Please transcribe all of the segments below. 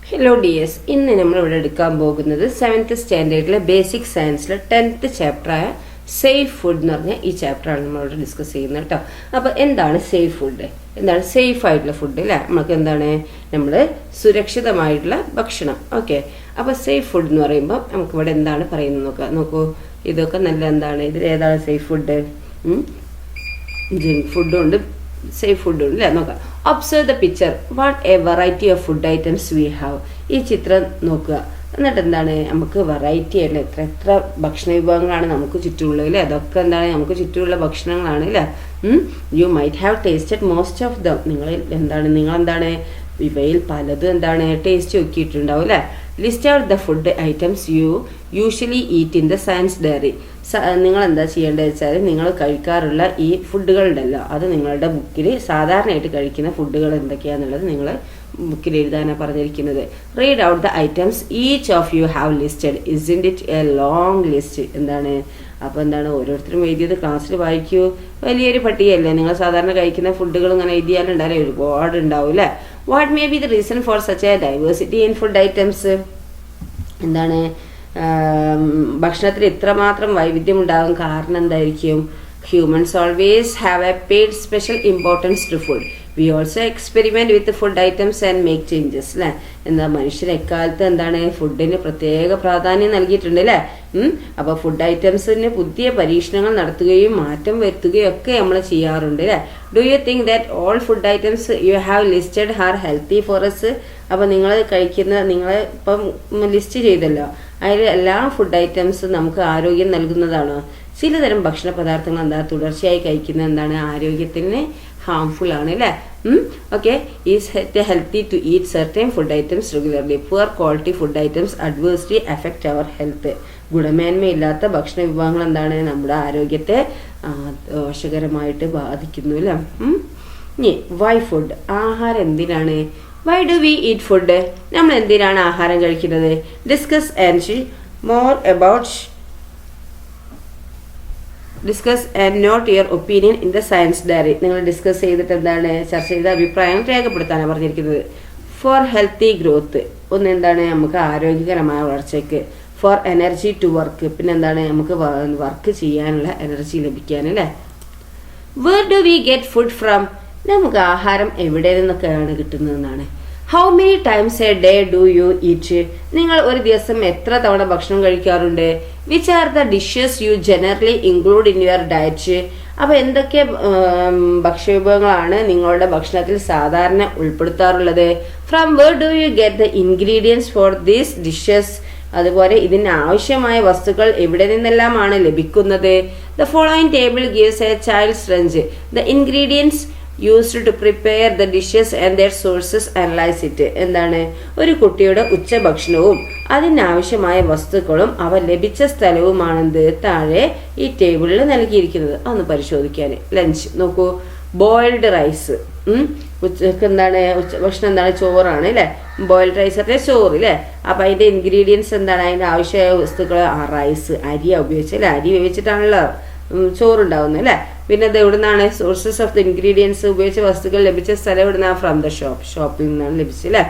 Hello dears, ഇന്ന് നമ്മൾ ഇവിടെ എടുക്കാൻ പോകുന്നത് 7th സ്റ്റാൻഡേർഡിലെ ബേസിക് സയൻസിലെ 10th ചാപ്റ്ററായ സേഫ് ഫുഡ് എന്ന് പറഞ്ഞ ഈ ചാപ്റ്ററാണ് നമ്മളിവിടെ ഡിസ്കസ് ചെയ്യുന്നത് കേട്ടോ. അപ്പോൾ എന്താണ് സേഫ് ഫുഡ്, എന്താണ് സേഫ് ആയിട്ടുള്ള ഫുഡ് അല്ലേ, നമുക്ക് എന്താണ് നമ്മൾ സുരക്ഷിതമായിട്ടുള്ള ഭക്ഷണം. ഓക്കെ, അപ്പോൾ സേഫ് ഫുഡ് എന്ന് പറയുമ്പോൾ നമുക്കിവിടെ എന്താണ് പറയുന്നത് നോക്കൂ. ഇതൊക്കെ നല്ല എന്താണ്, ഇതിൽ ഏതാണ് സേഫ് ഫുഡ്? ജങ്ക് ഫുഡും ഉണ്ട്, സേഫ് ഫുഡും ഉണ്ട് അല്ലേ. നോക്കാം. Observe the picture, what A variety of food items we have. ഈ ചിത്രം നോക്കുക, എന്നിട്ട് എന്താണ് നമുക്ക് വെറൈറ്റി ആയിട്ടുള്ള എത്ര ഭക്ഷണ വിഭവങ്ങളാണ് നമുക്ക് ചുറ്റുമുള്ളത് അല്ലേ. അതൊക്കെ എന്താണ് നമുക്ക് ചുറ്റുമുള്ള ഭക്ഷണങ്ങളാണ് അല്ലേ. You might have tasted most of them. നിങ്ങളെന്താണ് ഇവയിൽ പലതും എന്താണ് ടേസ്റ്റ് നോക്കിയിട്ടുണ്ടാവും അല്ലേ. List out the food items you usually eat in the science diary. നിങ്ങൾ എന്താ ചെയ്യേണ്ടത് വെച്ചാൽ നിങ്ങൾ കഴിക്കാറുള്ള ഈ ഫുഡുകളുണ്ടല്ലോ, അത് നിങ്ങളുടെ ബുക്കിൽ സാധാരണയായിട്ട് കഴിക്കുന്ന ഫുഡുകൾ എന്തൊക്കെയാണെന്നുള്ളത് നിങ്ങൾ ബുക്കിൽ എഴുതാനാണ് പറഞ്ഞിരിക്കുന്നത്. Read out the items each of U have listed. Isn't it A long list. അപ്പോൾ എന്താണ് ഓരോരുത്തരും എഴുതിയത് ക്ലാസ്സിൽ വായിക്കൂ. വലിയൊരു പട്ടികയല്ലേ, നിങ്ങൾ സാധാരണ കഴിക്കുന്ന ഫുഡുകൾ ഇങ്ങനെ എഴുതിയാലുണ്ടായാലും ഒരുപാട് ഉണ്ടാവും അല്ലേ. What may be the reason for such a diversity in food items. ഭക്ഷണത്തിൽ ഇത്രമാത്രം വൈവിധ്യം ഉണ്ടാകാൻ കാരണം എന്തായിരിക്കും? Humans always have a paid special importance to food. We also experiment with food items and make changes അല്ലേ. മനുഷ്യർ എക്കാലത്ത് ഫുഡിന് പ്രത്യേക പ്രാധാന്യം നൽകിയിട്ടുണ്ട് അല്ലേ. അപ്പോൾ ഫുഡ് ഐറ്റംസിന് പുതിയ പരീക്ഷണങ്ങൾ നടത്തുകയും മാറ്റം വരുത്തുകയും ഒക്കെ നമ്മൾ ചെയ്യാറുണ്ട് അല്ലേ. Do you think that all food items you have listed are healthy for us. അപ്പോൾ നിങ്ങൾ ഇപ്പം ലിസ്റ്റ് ചെയ്തല്ലോ, അതിൽ എല്ലാ ഫുഡ് ഐറ്റംസും നമുക്ക് ആരോഗ്യം നൽകുന്നതാണോ? ചിലതരം ഭക്ഷണ പദാർത്ഥങ്ങൾ തുടർച്ചയായി കഴിക്കുന്നത് ആരോഗ്യത്തിന് ഹാംഫുൾ ആണ് അല്ലേ. Okay, is healthy to eat certain food items regularly. Poor quality food items adversely affect our health. ഗുണമേന്മയില്ലാത്ത ഭക്ഷണ വിഭവങ്ങൾ നമ്മുടെ ആരോഗ്യത്തെ ദോഷകരമായിട്ട് ബാധിക്കുന്നു അല്ലേ. ഇനി വൈ ഫുഡ്, ആഹാരം എന്തിനാണ്? Why do we eat food, നമ്മൾ എന്തിനാണ് ആഹാരം കഴിക്കുന്നത്? Discuss and note your opinion in the science diary. നിങ്ങൾ ഡിസ്കസ് ചെയ്തിട്ട് ചർച്ച ചെയ്ത അഭിപ്രായം രേഖപ്പെടുത്താനാണ് പറഞ്ഞിരിക്കുന്നത്. ഫോർ ഹെൽത്തി ഗ്രോത്ത്, നമുക്ക് ആരോഗ്യകരമായ വളർച്ചയ്ക്ക്. ഫോർ എനർജി ടു വർക്ക്, നമുക്ക് വർക്ക് ചെയ്യാനുള്ള എനർജി ലഭിക്കാൻ അല്ലേ. Where do we get food from, നമുക്ക് ആഹാരം എവിടെ നിന്നൊക്കെയാണ് കിട്ടുന്നതെന്നാണ്. How many times a day do you eat, നിങ്ങൾ ഒരു ദിവസം എത്ര തവണ ഭക്ഷണം കഴിക്കാറുണ്ട്? Which are the dishes you generally include in your diet. അപ്പോൾ എന്തൊക്കെ ഭക്ഷ്യവിഭവങ്ങളാണ് നിങ്ങളുടെ ഭക്ഷണത്തിൽ സാധാരണ ഉൾപ്പെടുത്താറുള്ളത്? From where do you get the ingredients for these dishes, അതുപോലെ ഇതിന് ആവശ്യമായ വസ്തുക്കൾ എവിടെ നിന്നെല്ലാമാണ് ലഭിക്കുന്നത്? The following table gives a child's range. The ingredients used to prepare the dishes and their sources analyse it. ഒരു കുട്ടിയുടെ ഉച്ചഭക്ഷണവും അതിനാവശ്യമായ വസ്തുക്കളും അവ ലഭിച്ച സ്ഥലവുമാണെന്ത് താഴെ ഈ ടേബിളിൽ നൽകിയിരിക്കുന്നത്. അതൊന്ന് പരിശോധിക്കാൻ. ലഞ്ച് നോക്കൂ, ബോയിൽഡ് റൈസ്. ഉച്ചക്ക് ഉച്ചഭക്ഷണം ചോറാണ് അല്ലേ. ബോയിൽഡ് റൈസ് അല്ലേ ചോറ് അല്ലേ. അപ്പം അതിൻ്റെ ഇൻഗ്രീഡിയൻസ് അതിൻ്റെ ആവശ്യമായ വസ്തുക്കൾ റൈസ്, അരിയാണ് ഉപയോഗിച്ചല്ലേ. അരി വേവിച്ചിട്ടാണല്ലോ ചോറുണ്ടാവുന്നത് അല്ലേ. പിന്നെ അത് എവിടെ നിന്നാണ്? സോഴ്സസ് ഓഫ് ദ ഇൻഗ്രീഡിയൻസ്, ഉപയോഗിച്ച വസ്തുക്കൾ ലഭിച്ച സ്ഥലം എവിടെ നിന്നാണ്? ഫ്രം ദ ഷോപ്പിൽ നിന്നാണ് ലഭിച്ചത് അല്ലേ.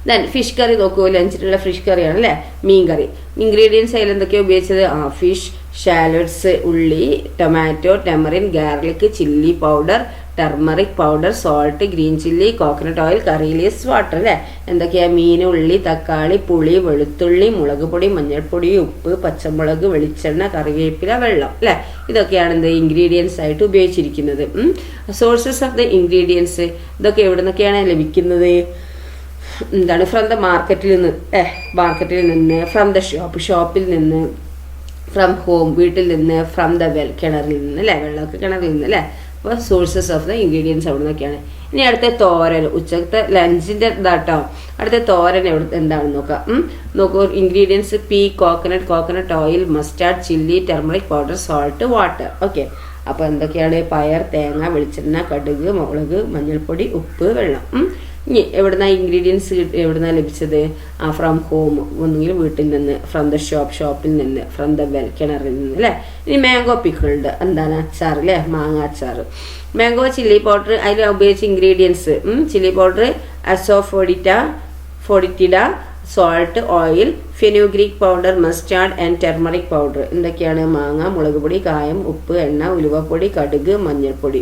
ദെൻ ഫിഷ് കറി നോക്കൂ, ലഞ്ചിലുള്ള ഫിഷ് കറിയാണ് അല്ലേ. മീൻ കറി, ഇൻഗ്രീഡിയൻസ് അതിൽ എന്തൊക്കെയാണ് ഉപയോഗിച്ചത്? ഫിഷ്, ഷാലറ്റ്സ്, ഉള്ളി, tomato, tamarind, garlic, chilli powder, turmeric powder, salt, green chilli, coconut oil, curry leaves, water അല്ലേ. എന്തൊക്കെയാ? മീൻ, ഉള്ളി, തക്കാളി, പുളി, വെളുത്തുള്ളി, മുളക് പൊടി, മഞ്ഞൾപ്പൊടി, ഉപ്പ്, പച്ചമുളക്, വെളിച്ചെണ്ണ, കറിവേപ്പില, വെള്ളം അല്ലേ. ഇതൊക്കെയാണ് ഇൻഗ്രീഡിയൻസ് ആയിട്ട് ഉപയോഗിച്ചിരിക്കുന്നത്. സോഴ്സസ് ഓഫ് ദ ഇൻഗ്രീഡിയൻസ്, ഇതൊക്കെ എവിടെ നിന്നൊക്കെയാണ് ലഭിക്കുന്നത്? ഫ്രം ദ മാർക്കറ്റിൽ നിന്ന്, ഫ്രം ദ ഷോപ്പിൽ നിന്ന്, ഫ്രം ഹോം വീട്ടിൽ നിന്ന്, ഫ്രം ദ വെൽ കിണറിൽ നിന്ന് അല്ലേ. വെള്ളമൊക്കെ കിണറിൽ നിന്ന് അല്ലേ. അപ്പോൾ സോഴ്സസ് ഓഫ് ദ ഇൻഗ്രീഡിയൻസ് അവിടെ നിന്നൊക്കെയാണ്. ഇനി അടുത്ത തോരൻ, ഉച്ചത്തെ ലഞ്ചിൻ്റെ ഇതാട്ടോ. അടുത്ത തോരൻ എന്താണെന്ന് നോക്കൂ. Ingredients P, coconut oil, mustard, chilli, turmeric powder, salt, water. Okay, അപ്പോൾ എന്തൊക്കെയാണ്? പയർ, തേങ്ങ, വെളിച്ചെണ്ണ, കടുക്, മുളക്, മഞ്ഞൾപ്പൊടി, ഉപ്പ്, വെള്ളം. ഇനി എവിടുന്ന ഇൻഗ്രീഡിയൻസ് എവിടുന്ന ലഭിച്ചത്? ഫ്രം ഹോം, ഒന്നുകിൽ വീട്ടിൽ നിന്ന്, ഫ്രം ദ ഷോപ്പിൽ നിന്ന്, ഫ്രം ദ വെൽ കിണറിൽ നിന്ന് അല്ലേ. ഇനി മാംഗോ പിക്കിൾഡ്, അച്ചാർ അല്ലേ, മാങ്ങ അച്ചാർ. മാംഗോ ചില്ലി പൗഡർ, അതിൽ ഉപയോഗിച്ച ഇൻഗ്രീഡിയൻസ് ചില്ലി പൗഡർ അസോഫോഡിറ്റ, പൊടിറ്റിഡ, salt, oil, fenugreek powder, mustard and turmeric powder. എന്തൊക്കെയാണ്? മാങ്ങ, മുളക് പൊടി, കായം, ഉപ്പ്, എണ്ണ, ഉലുവപ്പൊടി, കടുക്, മഞ്ഞൾപ്പൊടി.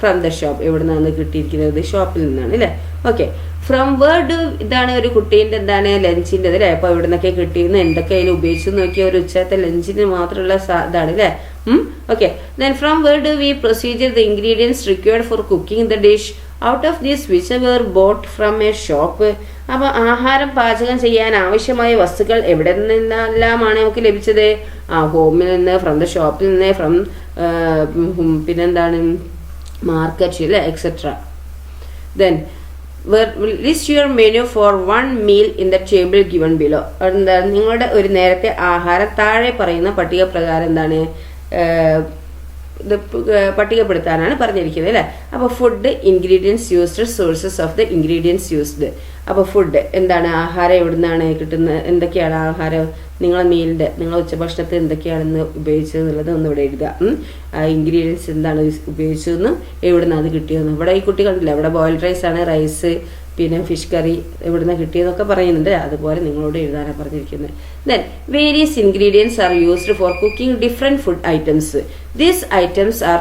From the shop. എവിടെ നിന്നാണ് കിട്ടിയിരിക്കുന്നത്? ഷോപ്പിൽ നിന്നാണ് അല്ലേ. ഓക്കെ. ഫ്രം വേർഡ് ഇതാണ് ഒരു കുട്ടീൻ്റെ എന്താണ് ലഞ്ചിൻ്റെ അല്ലേ. അപ്പോൾ ഇവിടെ നിന്നൊക്കെ കിട്ടിയെന്ന് എന്തൊക്കെ അതിൽ ഉപയോഗിച്ചു നോക്കിയ ഒരു ഉച്ചത്തെ ലഞ്ചിന് മാത്രമുള്ള ഇതാണ് അല്ലേ. Okay. Then from word we procedure the ingredients required for cooking the dish out of these which were bought from a shop. അപ്പോൾ ആഹാരം പാചകം ചെയ്യാൻ ആവശ്യമായ വസ്തുക്കൾ എവിടെ നിന്നെല്ലാമാണ് നമുക്ക് ലഭിച്ചത്? ഹോമിൽ നിന്ന്, ഫ്രം ദ ഷോപ്പിൽ നിന്ന്, ഫ്രം പിന്നെന്താണ് മാർക്കറ്റ് അല്ലേ, etcetera. Then list your menu for 1 meal in the table given below. എന്താണ് നിങ്ങളുടെ ഒരു നേരത്തെ ആഹാരം താഴെ പറയുന്ന പട്ടിക പ്രകാരം എന്താണ് ഇത് പട്ടികപ്പെടുത്താനാണ് പറഞ്ഞിരിക്കുന്നത് അല്ലേ. അപ്പോൾ food, ingredients used, sources of the ingredients used. അപ്പോൾ ഫുഡ് എന്താണ്? ആഹാരം എവിടെ നിന്നാണ് കിട്ടുന്നത്? എന്തൊക്കെയാണ് ആഹാരം? നിങ്ങളെ മീലിൻ്റെ, നിങ്ങളെ ഉച്ചഭക്ഷണത്തിൽ എന്തൊക്കെയാണെന്ന് ഉപയോഗിച്ചത് എന്നുള്ളത് ഒന്ന് ഇവിടെ എഴുതുക. ഇൻഗ്രീഡിയൻസ് എന്താണ് ഉപയോഗിച്ചതെന്നും എവിടെ നിന്ന് അത് കിട്ടിയെന്നും. ഇവിടെ ഈ കുട്ടി കണ്ടില്ല, ഇവിടെ ബോയിൽഡ് റൈസ് ആണ്, റൈസ്, പിന്നെ ഫിഷ് കറി എവിടെ നിന്ന് കിട്ടിയതെന്നൊക്കെ പറയുന്നുണ്ട്. അതുപോലെ നിങ്ങളോട് എഴുതാനാണ് പറഞ്ഞിരിക്കുന്നത്. Then various ingredients R used for cooking different food items. These items R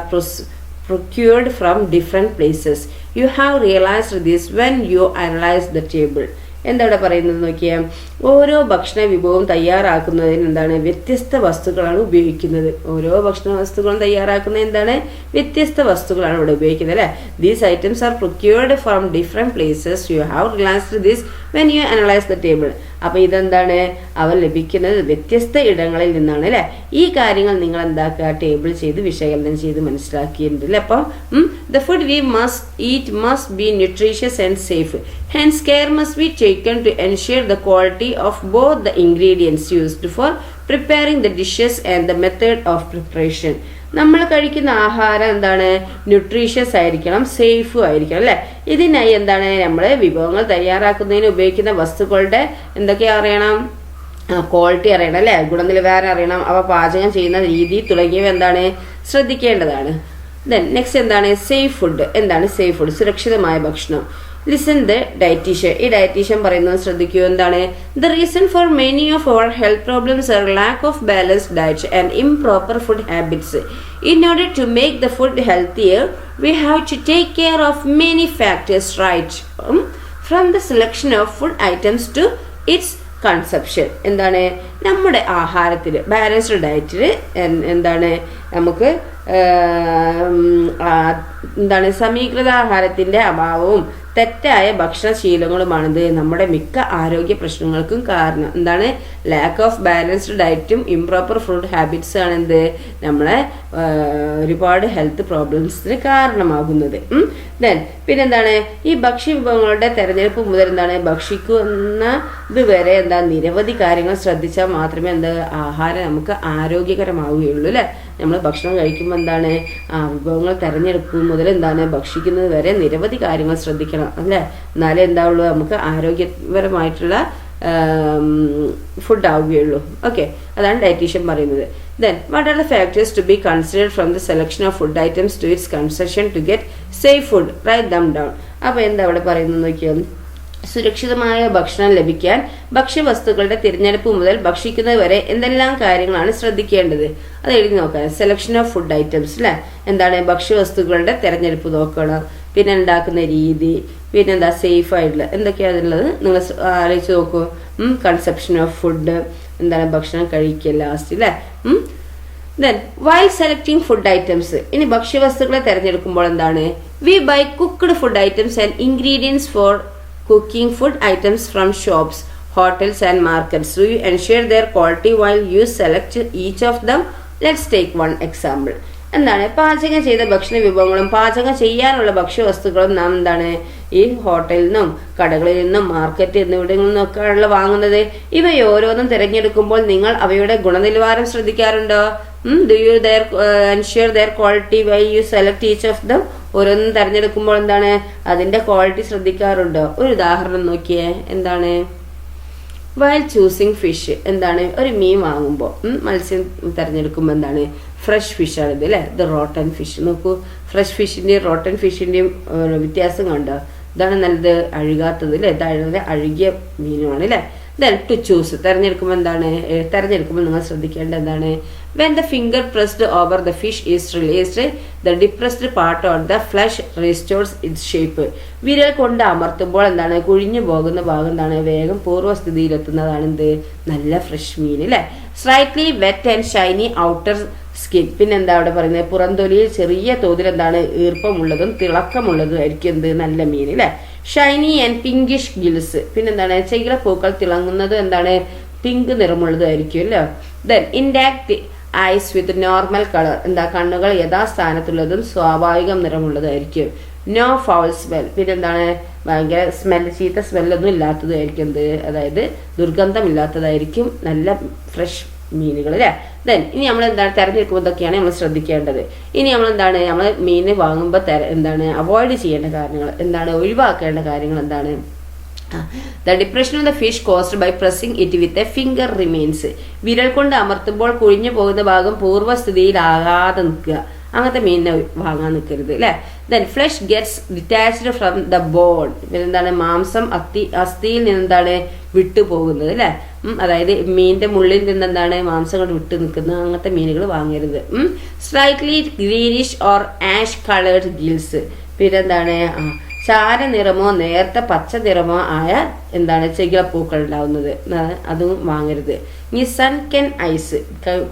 procured from different places. You have realized this when you analyze the table. എന്താ ഇവിടെ പറയുന്നത് നോക്കിയാൽ, ഓരോ ഭക്ഷണ വിഭവവും തയ്യാറാക്കുന്നതിന് എന്താണ് വ്യത്യസ്ത വസ്തുക്കളാണ് ഉപയോഗിക്കുന്നത്. ഓരോ ഭക്ഷണ വസ്തുക്കളും തയ്യാറാക്കുന്നത് എന്താണ്? വ്യത്യസ്ത വസ്തുക്കളാണ് ഇവിടെ ഉപയോഗിക്കുന്നത് അല്ലേ. These items are procured from different places. You have realised this when you analyse the table. അപ്പോൾ ഇതെന്താണ്? അവ ലഭിക്കുന്നത് വ്യത്യസ്ത ഇടങ്ങളിൽ നിന്നാണ് അല്ലേ. ഈ കാര്യങ്ങൾ നിങ്ങൾ എന്താക്കുക? ടേബിൾ ചെയ്ത് വിശകലനം ചെയ്ത് മനസ്സിലാക്കിയിട്ടുണ്ട് അല്ലേ. അപ്പം the food we must eat must be nutritious and safe. Hence, care must be taken to ensure the quality of both the ingredients used for preparing the dishes and the method of preparation. നമ്മൾ കഴിക്കുന്ന ആഹാരം എന്താണ്? Nutritious ആയിരിക്കണം, സേഫും ആയിരിക്കണം അല്ലേ. ഇതിനായി എന്താണ്? നമ്മൾ വിഭവങ്ങൾ തയ്യാറാക്കുന്നതിന് ഉപയോഗിക്കുന്ന വസ്തുക്കളുടെ എന്തൊക്കെ അറിയണം? ക്വാളിറ്റി അറിയണം അല്ലേ, ഗുണനിലവാരം അറിയണം, അവ പാചകം ചെയ്യുന്ന രീതി തുടങ്ങിയവ എന്താണ്? ശ്രദ്ധിക്കേണ്ടതാണ്. ദെൻ നെക്സ്റ്റ് എന്താണ്? Safe food. എന്താണ് സേഫ് ഫുഡ്? സുരക്ഷിതമായ ഭക്ഷണം. Listen the dietitian. ഈ ഡയറ്റീഷ്യൻ പറയുന്നത് ശ്രദ്ധിക്കൂ. എന്താണ്? The reason for many of our health problems are lack of balanced diet and improper food habits. In order to make the food healthier, we have to take care of many factors, right? From the selection of food items to its conception. എന്താണ്? നമ്മുടെ ആഹാരത്തിൽ balanced ഡയറ്റിൽ എന്താണ് നമുക്ക് എന്താണ് സമീകൃത ആഹാരത്തിൻ്റെ അഭാവവും തെറ്റായ ഭക്ഷണശീലങ്ങളുമാണിത് നമ്മുടെ മിക്ക ആരോഗ്യ പ്രശ്നങ്ങൾക്കും കാരണം. എന്താണ്? ലാക്ക് ഓഫ് ബാലൻസ്ഡ് ഡയറ്റും ഇംപ്രോപ്പർ ഫുഡ് ഹാബിറ്റ്സ് ആണ് എന്ത് നമ്മളെ ഒരുപാട് ഹെൽത്ത് പ്രോബ്ലംസിന് കാരണമാകുന്നത്. ദെൻ പിന്നെന്താണ്? ഈ ഭക്ഷ്യവിഭവങ്ങളുടെ തെരഞ്ഞെടുപ്പ് മുതൽ എന്താണ് ഭക്ഷിക്കുന്നത് വരെ എന്താ നിരവധി കാര്യങ്ങൾ ശ്രദ്ധിച്ചാൽ മാത്രമേ എന്താ ആഹാരം നമുക്ക് ആരോഗ്യകരമാവുകയുള്ളൂ അല്ലേ. നമ്മൾ ഭക്ഷണം കഴിക്കുമ്പോൾ എന്താണ് വിഭവങ്ങൾ തിരഞ്ഞെടുക്കും മുതൽ എന്താണ് ഭക്ഷിക്കുന്നത് വരെ നിരവധി കാര്യങ്ങൾ ശ്രദ്ധിക്കണം അല്ലേ. എന്നാലേ എന്താവുള്ളൂ നമുക്ക് ആരോഗ്യപരമായിട്ടുള്ള ഫുഡ് ആവുകയുള്ളൂ. ഓക്കെ, അതാണ് ഡയറ്റീഷ്യൻ പറയുന്നത്. Then, what are the factors to be considered from the selection of food items to its consumption to get safe food? Write them down. അപ്പോൾ എന്താ അവിടെ പറയുന്നത് നോക്കിയാൽ, സുരക്ഷിതമായ ഭക്ഷണം ലഭിക്കാൻ ഭക്ഷ്യവസ്തുക്കളുടെ തിരഞ്ഞെടുപ്പ് മുതൽ ഭക്ഷിക്കുന്നത് വരെ എന്തെല്ലാം കാര്യങ്ങളാണ് ശ്രദ്ധിക്കേണ്ടത് അത് എഴുതി നോക്കാൻ. സെലക്ഷൻ ഓഫ് ഫുഡ് ഐറ്റംസ് അല്ലേ, എന്താണ് ഭക്ഷ്യവസ്തുക്കളുടെ തിരഞ്ഞെടുപ്പ് നോക്കണം, പിന്നെ ഉണ്ടാക്കുന്ന രീതി, പിന്നെന്താ സേഫ് ആയിട്ടുള്ള എന്തൊക്കെയാണുള്ളത് നിങ്ങൾ ആലോചിച്ച് നോക്കൂ. കൺസെപ്ഷൻ ഓഫ് ഫുഡ്, എന്താണ് ഭക്ഷണം കഴിക്കുക ലാസ്റ്റ് അല്ലേ. Then while selecting food items, ഇനി ഭക്ഷ്യവസ്തുക്കളെ തിരഞ്ഞെടുക്കുമ്പോൾ എന്താണ് we buy cooked food items and ingredients for cooking food items from shops, hotels and markets. So you ensure their quality while you select each of them. Let's take one example. എന്താണ് പാചകം ചെയ്ത ഭക്ഷണ വിഭവങ്ങളും പാചകം ചെയ്യാനുള്ള ഭക്ഷ്യവസ്തുക്കളും നാം എന്താണ് ഈ ഹോട്ടലിൽ നിന്നും കടകളിൽ നിന്നും മാർക്കറ്റ് എന്നിവിടങ്ങളിൽ നിന്നൊക്കെയാണല്ലോ വാങ്ങുന്നത്. ഇവയോരോന്നും തിരഞ്ഞെടുക്കുമ്പോൾ നിങ്ങൾ അവയുടെ ഗുണനിലവാരം ശ്രദ്ധിക്കാറുണ്ടോ? Do you ensure their quality while you select each of them? ഓരോന്നും തിരഞ്ഞെടുക്കുമ്പോൾ എന്താണ് അതിന്റെ ക്വാളിറ്റി ശ്രദ്ധിക്കാറുണ്ടോ? ഒരു ഉദാഹരണം നോക്കിയേ. എന്താണ് വൈൽ ചൂസിങ് ഫിഷ്, എന്താണ് ഒരു മീൻ വാങ്ങുമ്പോൾ മത്സ്യം തിരഞ്ഞെടുക്കുമ്പോൾ എന്താണ് ഫ്രഷ് ഫിഷാണ് ഇത് അല്ലേ. ഇത് റോട്ടൻ ഫിഷ്. നോക്കൂ, ഫ്രഷ് ഫിഷിൻ്റെയും റോട്ടൻ ഫിഷിൻ്റെയും വ്യത്യാസം കണ്ടോ? ഇതാണ് നല്ലത്, അഴുകാത്തത് അല്ലേ, ഇതാണ് അഴുകിയ മീനുമാണ് അല്ലേ. ദെൻ ടു ചൂസ്, തെരഞ്ഞെടുക്കുമ്പോൾ എന്താണ്, തെരഞ്ഞെടുക്കുമ്പോൾ നിങ്ങൾ ശ്രദ്ധിക്കേണ്ടത് എന്താണ്, when the finger pressed over the fish is released the depressed part on the flesh restores its shape. വിരൽ കൊണ്ട് അമർത്തുമ്പോൾ എന്താണ്, കുഴിഞ്ഞു പോകുന്ന ഭാഗം എന്താണ്, വേഗം പൂർവ്വസ്ഥിതിയിലെത്തുന്നതാണ് എന്ത്, നല്ല ഫ്രഷ് മീൻ അല്ലേ. Slightly wet and shiny outer skin, പിന്നെന്താ അവിടെ പറയുന്നത്, പുറംതൊലിയിൽ ചെറിയ തോതിൽ എന്താണ്, ഈർപ്പമുള്ളതും തിളക്കമുള്ളതും ആയിരിക്കും എന്ത്, നല്ല മീൻ അല്ലേ. ഷൈനി ആൻഡ് പിങ്കിഷ് ഗിൽസ്, പിന്നെന്താണ്, ചെകിളപ്പൂക്കൾ തിളങ്ങുന്നതും എന്താണ്, പിങ്ക് നിറമുള്ളതായിരിക്കും അല്ലേ. Then intact eyes with normal colour, എന്താ, കണ്ണുകൾ യഥാസ്ഥാനത്തുള്ളതും സ്വാഭാവികം നിറമുള്ളതായിരിക്കും. നോ ഫൗൾ സ്മെൽ, പിന്നെന്താണ്, ഭയങ്കര സ്മെൽ, ചീത്ത സ്മെല്ലൊന്നും ഇല്ലാത്തതായിരിക്കും എന്ത്, അതായത് ദുർഗന്ധമില്ലാത്തതായിരിക്കും നല്ല ഫ്രഷ് മീനുകൾ അല്ലേ. ദെൻ ഇനി നമ്മൾ എന്താണ്, തിരഞ്ഞെടുക്കുമ്പോൾ ഇതൊക്കെയാണ് നമ്മൾ ശ്രദ്ധിക്കേണ്ടത്. ഇനി നമ്മൾ എന്താണ്, നമ്മൾ മീൻ വാങ്ങുമ്പോൾ എന്താണ് അവോയ്ഡ് ചെയ്യേണ്ട കാര്യങ്ങൾ എന്താണ്, ഒഴിവാക്കേണ്ട കാര്യങ്ങൾ എന്താണ്. The depression of the fish caused by pressing it with a finger remains, വിരൽ കൊണ്ട് അമർത്തുമ്പോൾ കുഴിഞ്ഞു പോകുന്ന ഭാഗം പൂർവ്വസ്ഥിതിയിലാകാതെ നിൽക്കുക, അങ്ങനത്തെ മീനിനെ വാങ്ങാൻ നിൽക്കരുത് അല്ലേ. Then flesh gets detached from the bone, പിന്നെന്താണ്, മാംസം അസ്ഥിയിൽ നിന്നെന്താണ് വിട്ടു പോകുന്നത് അല്ലേ. അതായത് മീനിന്റെ മുള്ളിൽ നിന്നെന്താണ് മാംസം കൊണ്ട് വിട്ടു നിൽക്കുന്നത്, അങ്ങനത്തെ മീനുകൾ വാങ്ങരുത്. Slightly greenish or ash coloured gills, പിന്നെന്താണ്, ചാര നിറമോ നേർത്ത പച്ച നിറമോ ആയ എന്താണ്, ചെകിളപ്പൂക്കൾ ഉണ്ടാവുന്നത്, അതും വാങ്ങരുത്. ഇനി സൺകെൻ ഐസ്,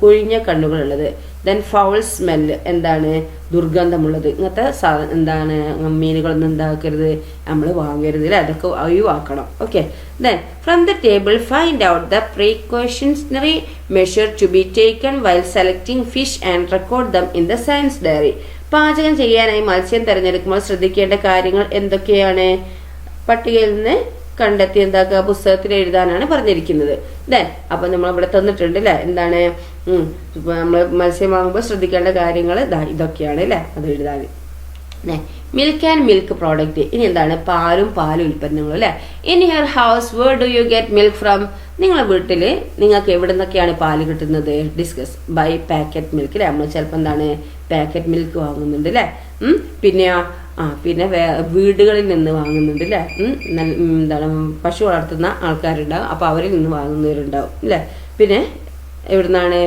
കുഴിഞ്ഞ കണ്ണുകളുള്ളത്. ദെൻ ഫൗൾ സ്മെല്ല്, എന്താണ്, ദുർഗന്ധമുള്ളത്, ഇങ്ങനത്തെ എന്താണ് മീനുകളൊന്നും എന്താക്കരുത്, നമ്മൾ വാങ്ങരുത് അല്ലേ, അതൊക്കെ ഒഴിവാക്കണം. Okay. Then from the table find out the precautionary measure to be taken while selecting fish and record them in the science diary. പാചകം ചെയ്യാനായി മത്സ്യം തിരഞ്ഞെടുക്കുമ്പോൾ ശ്രദ്ധിക്കേണ്ട കാര്യങ്ങൾ എന്തൊക്കെയാണ്, പട്ടികയിൽ നിന്ന് കണ്ടെത്തി എന്താക്കുക, പുസ്തകത്തിൽ എഴുതാനാണ് പറഞ്ഞിരിക്കുന്നത്. ദെൻ അപ്പൊ നമ്മൾ ഇവിടെ തന്നിട്ടുണ്ട് അല്ലെ, എന്താണ്, നമ്മൾ മത്സ്യം വാങ്ങുമ്പോൾ ശ്രദ്ധിക്കേണ്ട കാര്യങ്ങൾ ഇതൊക്കെയാണ് അല്ലെ, അത് എഴുതാൻ. മിൽക്ക് ആൻഡ് മിൽക്ക് പ്രോഡക്റ്റ്, ഇനി എന്താണ്, പാലും ഉൽപ്പന്നങ്ങളും അല്ലെ. In your house where do you get milk from, നിങ്ങളെ വീട്ടില് നിങ്ങൾക്ക് എവിടെ നിന്നൊക്കെയാണ് പാല് കിട്ടുന്നത്, ഡിസ്കസ്. ബൈ പാക്കറ്റ് മിൽക്ക് അല്ലെ, നമ്മൾ ചിലപ്പോൾ എന്താണ് പാക്കറ്റ് മിൽക്ക് വാങ്ങുന്നുണ്ട് അല്ലെ. പിന്നെ വീടുകളിൽ നിന്ന് വാങ്ങുന്നുണ്ട് അല്ലെ, എന്താണ്, പശു വളർത്തുന്ന ആൾക്കാരുണ്ടാവും, അപ്പൊ അവരിൽ നിന്ന് വാങ്ങുന്നവരുണ്ടാവും അല്ലെ. പിന്നെ എവിടുന്നാണ്,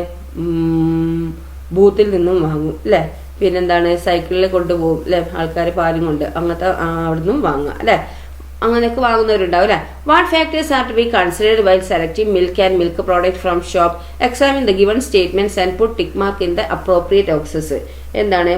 ബൂത്തിൽ നിന്നും വാങ്ങും അല്ലെ. പിന്നെന്താണ്, സൈക്കിളിൽ കൊണ്ടുപോകും അല്ലെ ആൾക്കാർ പാലും കൊണ്ട്, അങ്ങനത്തെ അവിടെ നിന്നും വാങ്ങുക അല്ലെ, അങ്ങനെയൊക്കെ വാങ്ങുന്നവരുണ്ടാവും അല്ലെ. What factors are to be considered while selecting milk and milk product from shop. Examine the given statements and put tick mark in the appropriate boxes. എന്താണ്,